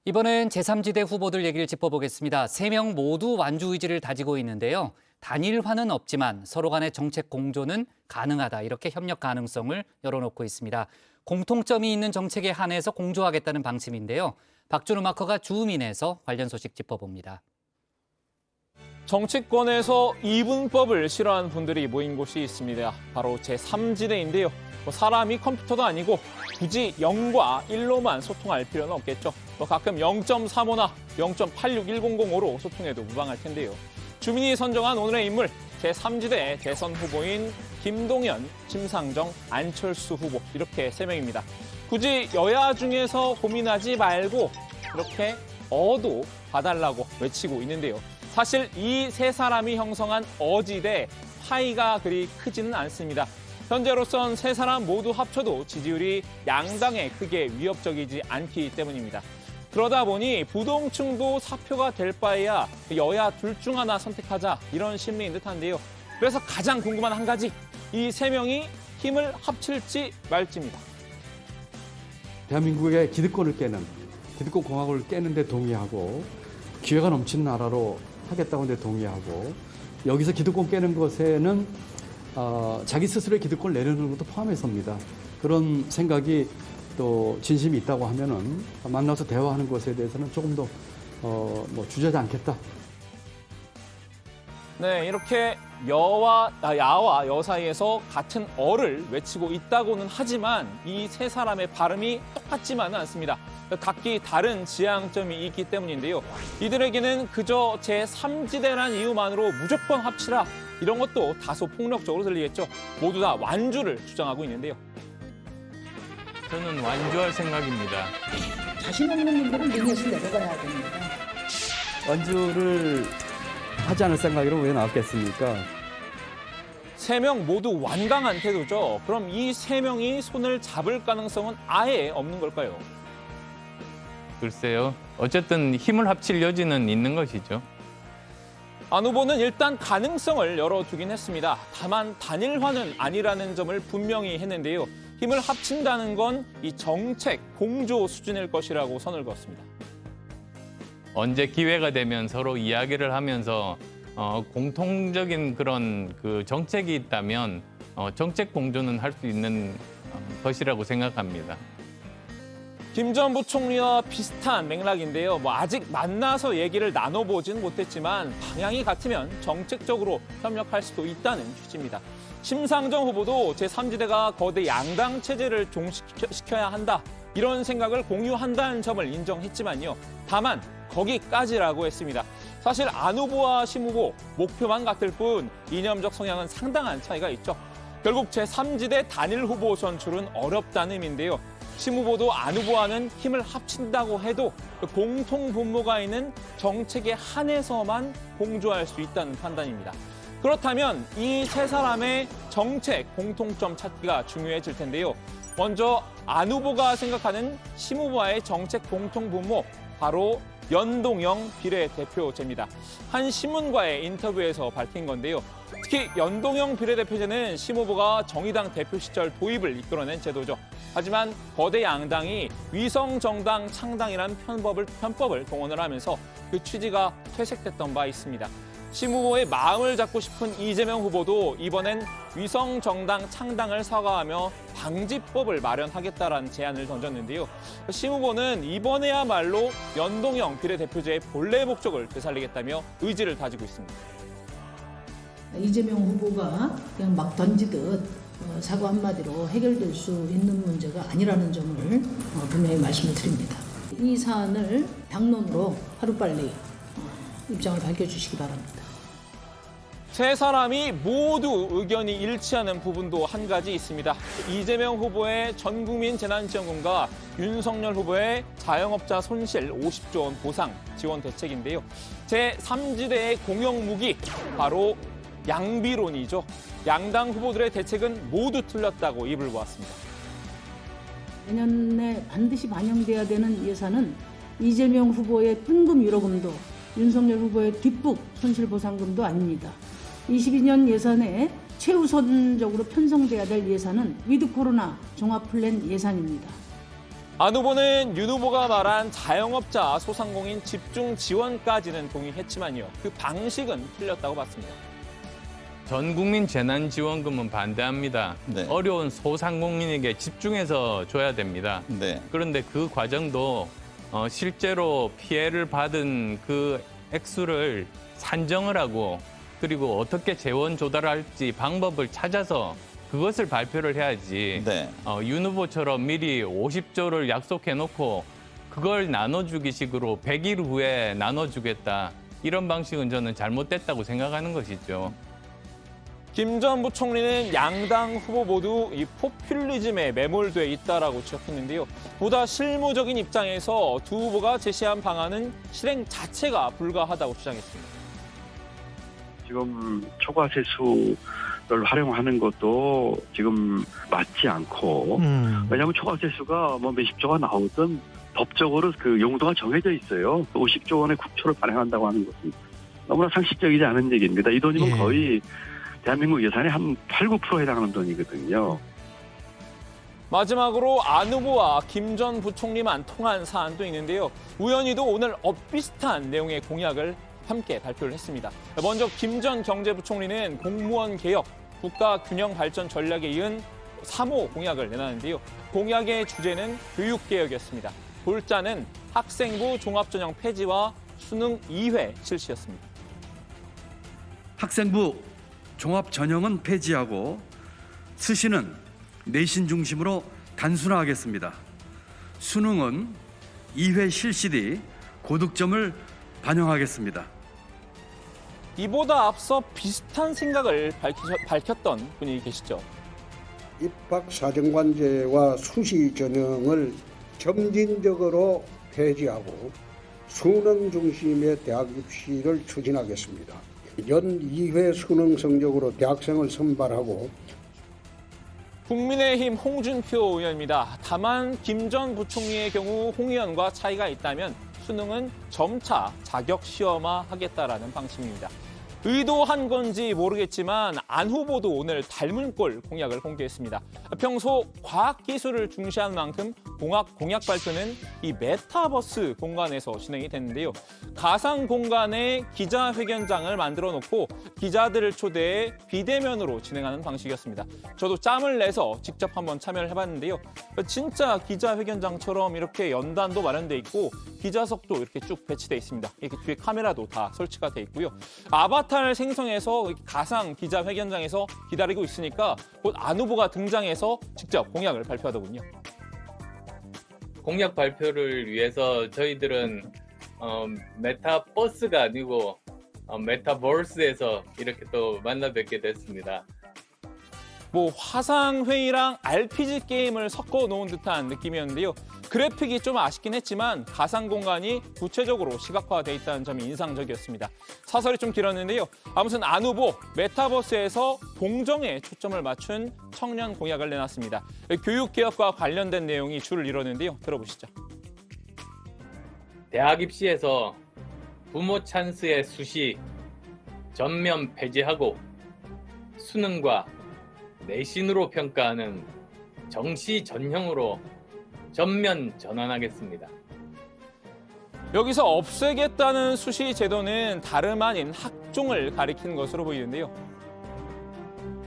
이번엔 제3지대 후보들 얘기를 짚어보겠습니다. 3명 모두 완주 의지를 다지고 있는데요. 단일화는 없지만 서로 간의 정책 공조는 가능하다. 이렇게 협력 가능성을 열어놓고 있습니다. 공통점이 있는 정책에 한해서 공조하겠다는 방침인데요. 박준우 마커가 주민에서 관련 소식 짚어봅니다. 정치권에서 이분법을 싫어하는 분들이 모인 곳이 있습니다. 바로 제3지대인데요. 사람이 컴퓨터도 아니고 굳이 0과 1로만 소통할 필요는 없겠죠. 가끔 0.35나 0.86100으로 소통해도 무방할 텐데요. 주민이 선정한 오늘의 인물, 제3지대 대선 후보인 김동연, 심상정, 안철수 후보 이렇게 3명입니다. 굳이 여야 중에서 고민하지 말고 이렇게 어도 봐달라고 외치고 있는데요. 사실 이 세 사람이 형성한 어지대 파이가 그리 크지는 않습니다. 현재로선 세 사람 모두 합쳐도 지지율이 양당에 크게 위협적이지 않기 때문입니다. 그러다 보니 부동층도 사표가 될 바에야 여야 둘 중 하나 선택하자 이런 심리인 듯한데요. 그래서 가장 궁금한 한 가지, 이 세 명이 힘을 합칠지 말지입니다. 대한민국의 기득권을 깨는, 기득권 공화국을 깨는 데 동의하고 기회가 넘치는 나라로 하겠다고 데 동의하고 여기서 기득권 깨는 것에는 자기 스스로의 기득권을 내려놓는 것도 포함해서입니다. 그런 생각이 또 진심이 있다고 하면은 만나서 대화하는 것에 대해서는 조금 더 주저하지 않겠다. 네, 이렇게 야와 여 사이에서 같은 어를 외치고 있다고는 하지만 이 세 사람의 발음이 똑같지만은 않습니다. 각기 다른 지향점이 있기 때문인데요. 이들에게는 그저 제3지대란 이유만으로 무조건 합치라 이런 것도 다소 폭력적으로 들리겠죠. 모두 다 완주를 주장하고 있는데요. 저는 완주할 생각입니다. 자신 없는 분들은 링에서 내려가야 됩니다. 완주를 하지 않을 생각으로 왜 나왔겠습니까? 3명 모두 완강한 태도죠. 그럼 이 3명이 손을 잡을 가능성은 아예 없는 걸까요? 글쎄요. 어쨌든 힘을 합칠 여지는 있는 것이죠. 안 후보는 일단 가능성을 열어두긴 했습니다. 다만 단일화는 아니라는 점을 분명히 했는데요. 힘을 합친다는 건 이 정책 공조 수준일 것이라고 선을 그었습니다. 언제 기회가 되면 서로 이야기를 하면서 공통적인 그런 그 정책이 있다면 정책 공조는 할 수 있는 것이라고 생각합니다. 김 전 부총리와 비슷한 맥락인데요. 아직 만나서 얘기를 나눠보진 못했지만 방향이 같으면 정책적으로 협력할 수도 있다는 취지입니다. 심상정 후보도 제3지대가 거대 양당 체제를 종식시켜야 한다. 이런 생각을 공유한다는 점을 인정했지만요. 다만 거기까지라고 했습니다. 사실 안 후보와 심 후보 목표만 같을 뿐 이념적 성향은 상당한 차이가 있죠. 결국 제3지대 단일 후보 선출은 어렵다는 의미인데요. 심 후보도 안 후보와는 힘을 합친다고 해도 공통 분모가 있는 정책에 한해서만 공조할 수 있다는 판단입니다. 그렇다면 이 세 사람의 정책 공통점 찾기가 중요해질 텐데요. 먼저 안 후보가 생각하는 심 후보와의 정책 공통 분모, 바로 연동형 비례대표제입니다. 한 신문과의 인터뷰에서 밝힌 건데요. 특히 연동형 비례대표제는 심 후보가 정의당 대표 시절 도입을 이끌어낸 제도죠. 하지만 거대 양당이 위성정당 창당이라는 편법을 동원을 하면서 그 취지가 퇴색됐던 바 있습니다. 심 후보의 마음을 잡고 싶은 이재명 후보도 이번엔 위성정당 창당을 사과하며 방지법을 마련하겠다라는 제안을 던졌는데요. 심 후보는 이번에야말로 연동형 비례대표제의 본래 목적을 되살리겠다며 의지를 다지고 있습니다. 이재명 후보가 그냥 막 던지듯 사과 한마디로 해결될 수 있는 문제가 아니라는 점을 분명히 말씀을 드립니다. 이 사안을 당론으로 하루빨리 입장을 밝혀주시기 바랍니다. 세 사람이 모두 의견이 일치하는 부분도 한 가지 있습니다. 이재명 후보의 전국민 재난지원금과 윤석열 후보의 자영업자 손실 50조 원 보상 지원 대책인데요. 제3지대의 공영 무기, 바로 양비론이죠. 양당 후보들의 대책은 모두 틀렸다고 입을 모았습니다. 내년에 반드시 반영돼야 되는 예산은 이재명 후보의 뜬금 위로금도 윤석열 후보의 뒷북 손실보상금도 아닙니다. 22년 예산에 최우선적으로 편성돼야 될 예산은 위드 코로나 종합플랜 예산입니다. 안 후보는 윤 후보가 말한 자영업자 소상공인 집중 지원까지는 동의했지만요. 그 방식은 틀렸다고 봤습니다. 전 국민 재난지원금은 반대합니다. 네. 어려운 소상공인에게 집중해서 줘야 됩니다. 네. 그런데 그 과정도 실제로 피해를 받은 그 액수를 산정을 하고 그리고 어떻게 재원 조달할지 방법을 찾아서 그것을 발표를 해야지. 네. 윤 후보처럼 미리 50조를 약속해놓고 그걸 나눠주기 식으로 100일 후에 나눠주겠다. 이런 방식은 저는 잘못됐다고 생각하는 것이죠. 김 전 부총리는 양당 후보 모두 이 포퓰리즘에 매몰돼 있다라고 지적했는데요. 보다 실무적인 입장에서 두 후보가 제시한 방안은 실행 자체가 불가하다고 주장했습니다. 지금 초과 세수를 활용하는 것도 지금 맞지 않고 왜냐하면 초과 세수가 뭐 몇십조가 나오든 법적으로 그 용도가 정해져 있어요. 50조 원의 국초를 발행한다고 하는 것은 너무나 상식적이지 않은 얘기입니다. 이 돈이면 거의 대한민국 예산의 한 8, 9% 해당하는 돈이거든요. 마지막으로 안 후보와 김 전 부총리만 통한 사안도 있는데요. 우연히도 오늘 엇비슷한 내용의 공약을 함께 발표를 했습니다. 먼저 김 전 경제부총리는 공무원 개혁, 국가 균형 발전 전략에 이은 3호 공약을 내놨는데요. 공약의 주제는 교육개혁이었습니다. 골자는 학생부 종합전형 폐지와 수능 2회 실시였습니다. 학생부 종합 전형은 폐지하고 수시는 내신 중심으로 단순화하겠습니다. 수능은 2회 실시 뒤 고득점을 반영하겠습니다. 이보다 앞서 비슷한 생각을 밝혔던 분이 계시죠. 입학 사정관제와 수시 전형을 점진적으로 폐지하고 수능 중심의 대학 입시를 추진하겠습니다. 연 2회 수능 성적으로 대학생을 선발하고 국민의힘 홍준표 의원입니다. 다만 김 전 부총리의 경우 홍 의원과 차이가 있다면 수능은 점차 자격 시험화하겠다라는 방침입니다. 의도한 건지 모르겠지만 안 후보도 오늘 닮은 꼴 공약을 공개했습니다. 평소 과학기술을 중시한 만큼 공약 발표는 이 메타버스 공간에서 진행이 됐는데요. 가상 공간에 기자회견장을 만들어 놓고 기자들을 초대해 비대면으로 진행하는 방식이었습니다. 저도 짬을 내서 직접 한번 참여를 해봤는데요. 진짜 기자회견장처럼 이렇게 연단도 마련돼 있고 기자석도 이렇게 쭉 배치돼 있습니다. 이렇게 뒤에 카메라도 다 설치가 돼 있고요. 아바타를 생성해서 가상 기자회견장에서 기다리고 있으니까 곧 안 후보가 등장해서 직접 공약을 발표하더군요. 공약 발표를 위해서 저희들은 메타버스가 아니고 메타버스에서 이렇게 또 만나 뵙게 됐습니다. 뭐 화상회의랑 RPG 게임을 섞어 놓은 듯한 느낌이었는데요. 그래픽이 좀 아쉽긴 했지만 가상 공간이 구체적으로 시각화돼 있다는 점이 인상적이었습니다. 사설이 좀 길었는데요. 아무튼 안 후보 메타버스에서 동정에 초점을 맞춘 청년 공약을 내놨습니다. 교육개혁과 관련된 내용이 줄을 이뤘는데요. 들어보시죠. 대학 입시에서 부모 찬스의 수시 전면 폐지하고 수능과 내신으로 평가하는 정시 전형으로 전면 전환하겠습니다. 여기서 없애겠다는 수시 제도는 다름 아닌 학종을 가리키는 것으로 보이는데요.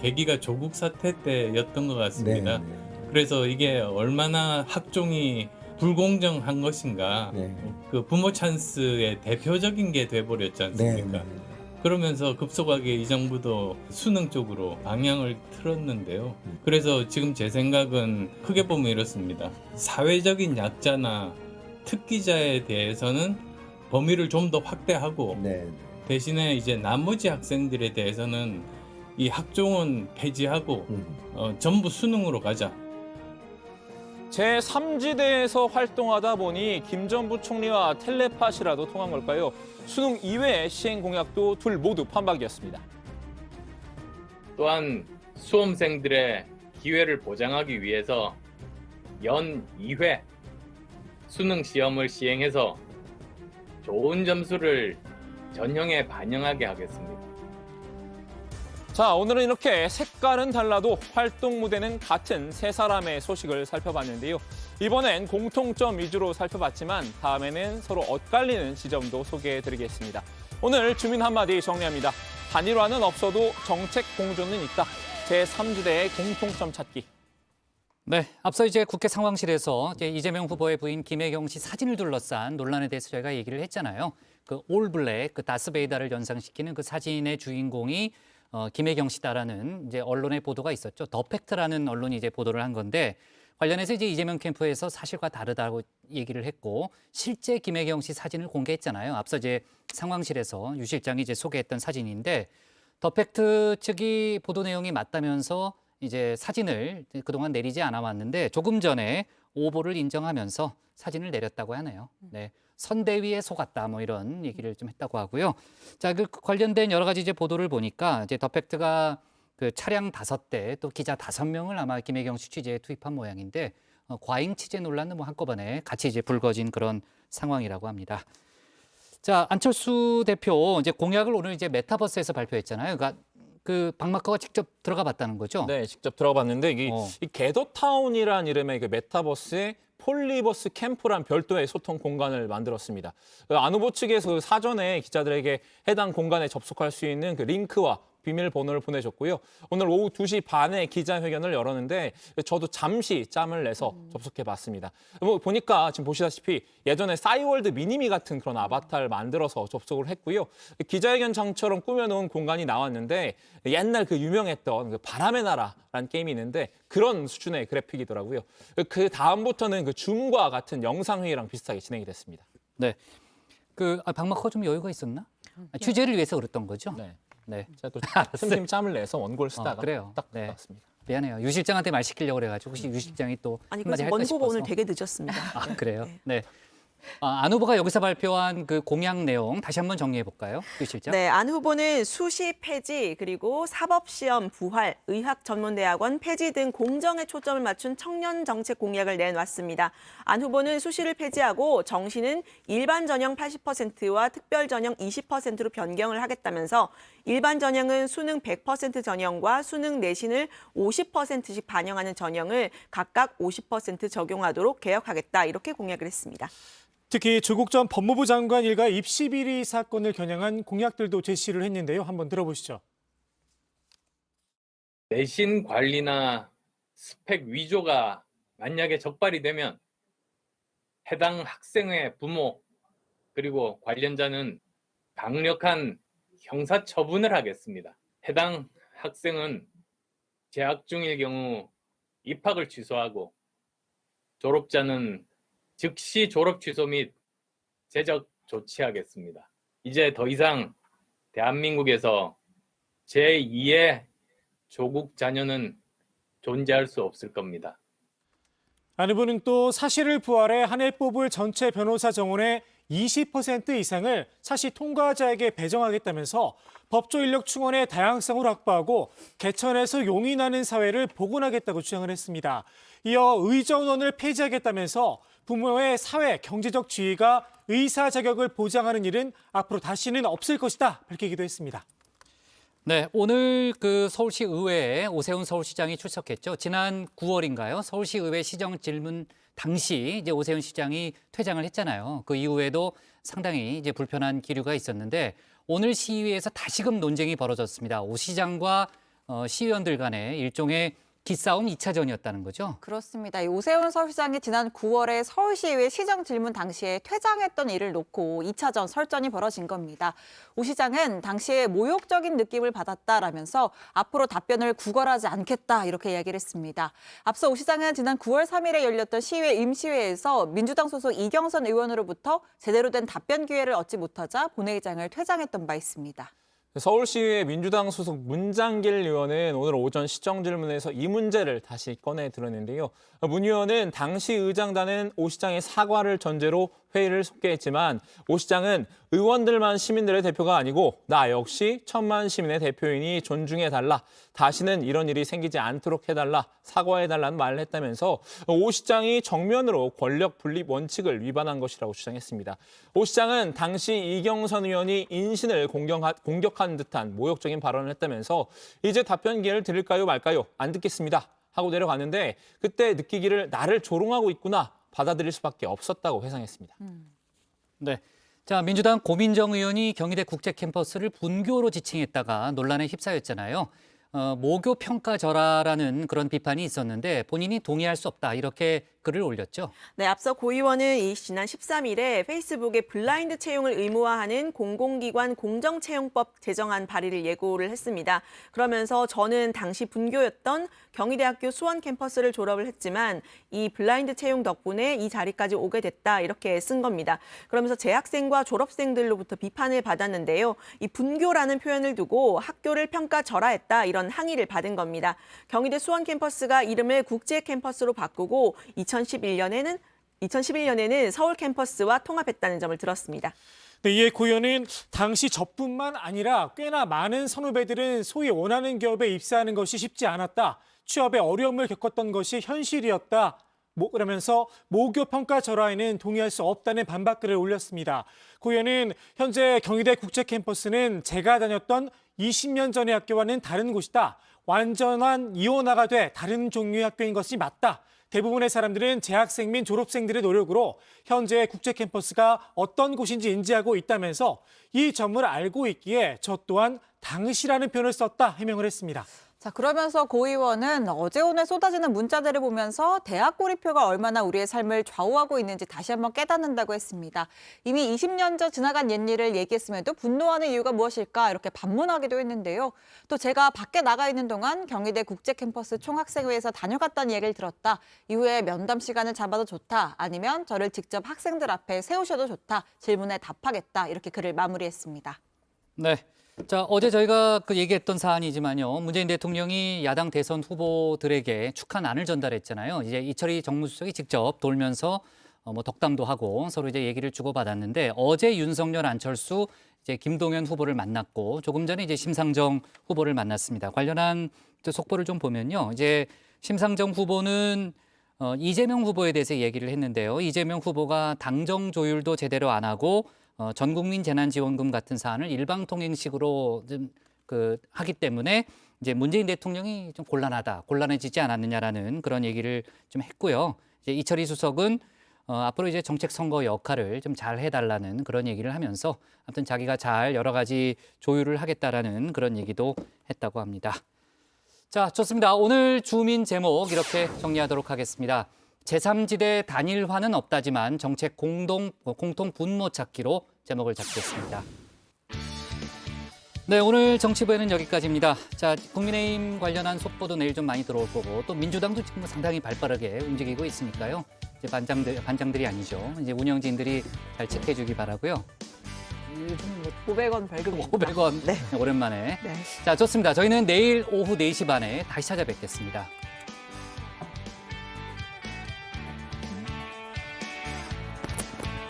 계기가 조국 사태 때였던 것 같습니다. 그래서 이게 얼마나 학종이 불공정한 것인가. 그 부모 찬스의 대표적인 게 돼버렸지 않습니까? 그러면서 급속하게 이 정부도 수능 쪽으로 방향을 틀었는데요. 그래서 지금 제 생각은 크게 보면 이렇습니다. 사회적인 약자나 특기자에 대해서는 범위를 좀 더 확대하고 대신에 이제 나머지 학생들에 대해서는 이 학종은 폐지하고 전부 수능으로 가자. 제3지대에서 활동하다 보니 김 전 부총리와 텔레파시라도 통한 걸까요? 수능 이외의 시행 공약도 둘 모두 판박이었습니다. 또한 수험생들의 기회를 보장하기 위해서 연 2회 수능 시험을 시행해서 좋은 점수를 전형에 반영하게 하겠습니다. 자, 오늘은 이렇게 색깔은 달라도 활동 무대는 같은 세 사람의 소식을 살펴봤는데요. 이번엔 공통점 위주로 살펴봤지만 다음에는 서로 엇갈리는 지점도 소개해드리겠습니다. 오늘 주민 한마디 정리합니다. 단일화는 없어도 정책 공조는 있다. 제3지대의 공통점 찾기. 네, 앞서 이제 국회 상황실에서 이재명 후보의 부인 김혜경 씨 사진을 둘러싼 논란에 대해서 저희가 얘기를 했잖아요. 그 올블랙, 그 다스베이다를 연상시키는 그 사진의 주인공이 김혜경 씨다라는 이제 언론의 보도가 있었죠. 더 팩트라는 언론이 이제 보도를 한 건데 관련해서 이제 이재명 캠프에서 사실과 다르다고 얘기를 했고 실제 김혜경 씨 사진을 공개했잖아요. 앞서 이제 상황실에서 유 실장이 이제 소개했던 사진인데 더 팩트 측이 보도 내용이 맞다면서 이제 사진을 그동안 내리지 않아 왔는데 조금 전에 오보를 인정하면서 사진을 내렸다고 하네요. 네. 선대위에 속았다 뭐 이런 얘기를 좀 했다고 하고요. 자, 그 관련된 여러 가지 이제 보도를 보니까 이제 더 팩트가 그 차량 5대 또 기자 5명을 아마 김혜경 씨 취재에 투입한 모양인데 과잉 취재 논란은 뭐 한꺼번에 같이 이제 불거진 그런 상황이라고 합니다. 자, 안철수 대표 이제 공약을 오늘 이제 메타버스에서 발표했잖아요. 그러니까 그 박마커가 직접 들어가 봤다는 거죠? 네, 직접 들어가 봤는데 이 겟더타운이라는 이름의 그 메타버스에 폴리버스 캠프란 별도의 소통 공간을 만들었습니다. 안 후보 측에서 사전에 기자들에게 해당 공간에 접속할 수 있는 그 링크와 비밀번호를 보내줬고요. 오늘 오후 2시 반에 기자회견을 열었는데 저도 잠시 짬을 내서 접속해봤습니다. 뭐 보니까 지금 보시다시피 예전에 싸이월드 미니미 같은 그런 아바타를 만들어서 접속을 했고요. 기자회견장처럼 꾸며놓은 공간이 나왔는데 옛날 그 유명했던 그 바람의 나라라는 게임이 있는데 그런 수준의 그래픽이더라고요. 그 다음부터는 그 줌과 같은 영상회의랑 비슷하게 진행이 됐습니다. 네. 박마커 좀 여유가 있었나? 취재를 위해서 그랬던 거죠? 네. 제가 또 틈틈이 짬을 내서 원고를 쓰다가 그래요. 딱 네. 나왔습니다. 미안해요. 유 실장한테 말 시키려고 그래가지고 혹시 유 실장이 또 아니 한마디 그래서 할까 싶어서. 원고가 오늘 되게 늦었습니다. 그래요? 네. 안 후보가 여기서 발표한 그 공약 내용 다시 한번 정리해 볼까요, 유 실장? 네, 안 후보는 수시 폐지 그리고 사법시험 부활, 의학전문대학원 폐지 등 공정에 초점을 맞춘 청년 정책 공약을 내놨습니다. 안 후보는 수시를 폐지하고 정시는 일반 전형 80%와 특별 전형 20%로 변경을 하겠다면서 일반 전형은 수능 100% 전형과 수능 내신을 50%씩 반영하는 전형을 각각 50% 적용하도록 개혁하겠다 이렇게 공약을 했습니다. 특히 조국 전 법무부 장관 일가 입시 비리 사건을 겨냥한 공약들도 제시를 했는데요. 한번 들어보시죠. 내신 관리나 스펙 위조가 만약에 적발이 되면 해당 학생의 부모 그리고 관련자는 강력한 형사처분을 하겠습니다. 해당 학생은 재학 중일 경우 입학을 취소하고 졸업자는 즉시 졸업 취소 및 제적 조치하겠습니다. 이제 더 이상 대한민국에서 제2의 조국 자녀는 존재할 수 없을 겁니다. 안 후보는 또 사실을 부활해 한 해 뽑을 전체 변호사 정원의 20% 이상을 사시 통과자에게 배정하겠다면서 법조 인력 충원의 다양성을 확보하고 개천에서 용이 나는 사회를 복원하겠다고 주장을 했습니다. 이어 의전원을 폐지하겠다면서 부모의 사회, 경제적 지위가 의사 자격을 보장하는 일은 앞으로 다시는 없을 것이다 밝히기도 했습니다. 네, 오늘 그 서울시 의회에 오세훈 서울시장이 출석했죠. 지난 9월인가요? 서울시 의회 시정 질문 당시 이제 오세훈 시장이 퇴장을 했잖아요. 그 이후에도 상당히 이제 불편한 기류가 있었는데 오늘 시위에서 다시금 논쟁이 벌어졌습니다. 오 시장과 시의원들 간의 일종의 기싸움 2차전이었다는 거죠? 그렇습니다. 오세훈 서울시장이 지난 9월에 서울시의회 시정 질문 당시에 퇴장했던 일을 놓고 2차전 설전이 벌어진 겁니다. 오 시장은 당시에 모욕적인 느낌을 받았다라면서 앞으로 답변을 구걸하지 않겠다 이렇게 이야기를 했습니다. 앞서 오 시장은 지난 9월 3일에 열렸던 시의회 임시회에서 민주당 소속 이경선 의원으로부터 제대로 된 답변 기회를 얻지 못하자 본회의장을 퇴장했던 바 있습니다. 서울시의회 민주당 소속 문장길 의원은 오늘 오전 시정 질문에서 이 문제를 다시 꺼내 들었는데요. 문 의원은 당시 의장단은 오 시장의 사과를 전제로 회의를 속개했지만 오 시장은 의원들만 시민들의 대표가 아니고 나 역시 1000만 시민의 대표이니 존중해달라. 다시는 이런 일이 생기지 않도록 해달라. 사과해달라는 말을 했다면서 오 시장이 정면으로 권력 분립 원칙을 위반한 것이라고 주장했습니다. 오 시장은 당시 이경선 의원이 인신을 공격한 듯한 모욕적인 발언을 했다면서 이제 답변 기회를 드릴까요 말까요? 안 듣겠습니다. 하고 내려갔는데 그때 느끼기를 나를 조롱하고 있구나 받아들일 수밖에 없었다고 회상했습니다. 네. 자, 민주당 고민정 의원이 경희대 국제 캠퍼스를 분교로 지칭했다가 논란에 휩싸였잖아요. 모교 평가절하라는 그런 비판이 있었는데 본인이 동의할 수 없다 이렇게 글을 올렸죠. 네, 앞서 고 의원은 지난 13일에 페이스북에 블라인드 채용을 의무화하는 공공기관 공정채용법 제정안 발의를 예고를 했습니다. 그러면서 저는 당시 분교였던 경희대학교 수원 캠퍼스를 졸업을 했지만 이 블라인드 채용 덕분에 이 자리까지 오게 됐다 이렇게 쓴 겁니다. 그러면서 재학생과 졸업생들로부터 비판을 받았는데요. 이 분교라는 표현을 두고 학교를 평가절하했다 이런 항의를 받은 겁니다. 경희대 수원 캠퍼스가 이름을 국제 캠퍼스로 바꾸고 2011년에는 서울 캠퍼스와 통합했다는 점을 들었습니다. 네, 이에 고 의원은 당시 저뿐만 아니라 꽤나 많은 선후배들은 소위 원하는 기업에 입사하는 것이 쉽지 않았다. 취업에 어려움을 겪었던 것이 현실이었다. 그러면서 모교 평가 절하에는 동의할 수 없다는 반박글을 올렸습니다. 고 의원은 현재 경희대 국제 캠퍼스는 제가 다녔던 20년 전의 학교와는 다른 곳이다. 완전한 이원화가 돼 다른 종류의 학교인 것이 맞다. 대부분의 사람들은 재학생 및 졸업생들의 노력으로 현재 국제 캠퍼스가 어떤 곳인지 인지하고 있다면서 이 점을 알고 있기에 저 또한 당시라는 표현을 썼다 해명을 했습니다. 자, 그러면서 고 의원은 어제 오늘 쏟아지는 문자들을 보면서 대학 고리표가 얼마나 우리의 삶을 좌우하고 있는지 다시 한번 깨닫는다고 했습니다. 이미 20년 전 지나간 옛일을 얘기했음에도 분노하는 이유가 무엇일까 이렇게 반문하기도 했는데요. 또 제가 밖에 나가 있는 동안 경희대 국제캠퍼스 총학생회에서 다녀갔다는 얘기를 들었다. 이후에 면담 시간을 잡아도 좋다. 아니면 저를 직접 학생들 앞에 세우셔도 좋다. 질문에 답하겠다. 이렇게 글을 마무리했습니다. 네. 자, 어제 저희가 얘기했던 사안이지만요. 문재인 대통령이 야당 대선 후보들에게 축하난을 전달했잖아요. 이제 이철희 정무수석이 직접 돌면서 덕담도 하고 서로 이제 얘기를 주고받았는데 어제 윤석열, 안철수, 이제 김동연 후보를 만났고 조금 전에 이제 심상정 후보를 만났습니다. 관련한 속보를 좀 보면요. 이제 심상정 후보는 이재명 후보에 대해서 얘기를 했는데요. 이재명 후보가 당정 조율도 제대로 안 하고 전국민 재난지원금 같은 사안을 일방통행식으로 좀 하기 때문에 이제 문재인 대통령이 좀 곤란해지지 않았느냐라는 그런 얘기를 좀 했고요. 이제 이철희 수석은 앞으로 이제 정책 선거 역할을 좀 잘 해달라는 그런 얘기를 하면서 아무튼 자기가 잘 여러 가지 조율을 하겠다라는 그런 얘기도 했다고 합니다. 자, 좋습니다. 오늘 주민 제목 이렇게 정리하도록 하겠습니다. 제3지대 단일화는 없다지만 정책 공통 분모 찾기로 제목을 잡겠습니다. 네, 오늘 정치부에는 여기까지입니다. 자, 국민의힘 관련한 속보도 내일 좀 많이 들어올 거고 또 민주당도 지금 상당히 발빠르게 움직이고 있으니까요. 이제 반장들이 아니죠. 이제 운영진들이 잘 체크해주기 바라고요. 500원 벌금입니다. 500원. 네. 오랜만에. 네. 자, 좋습니다. 저희는 내일 오후 4시 반에 다시 찾아뵙겠습니다.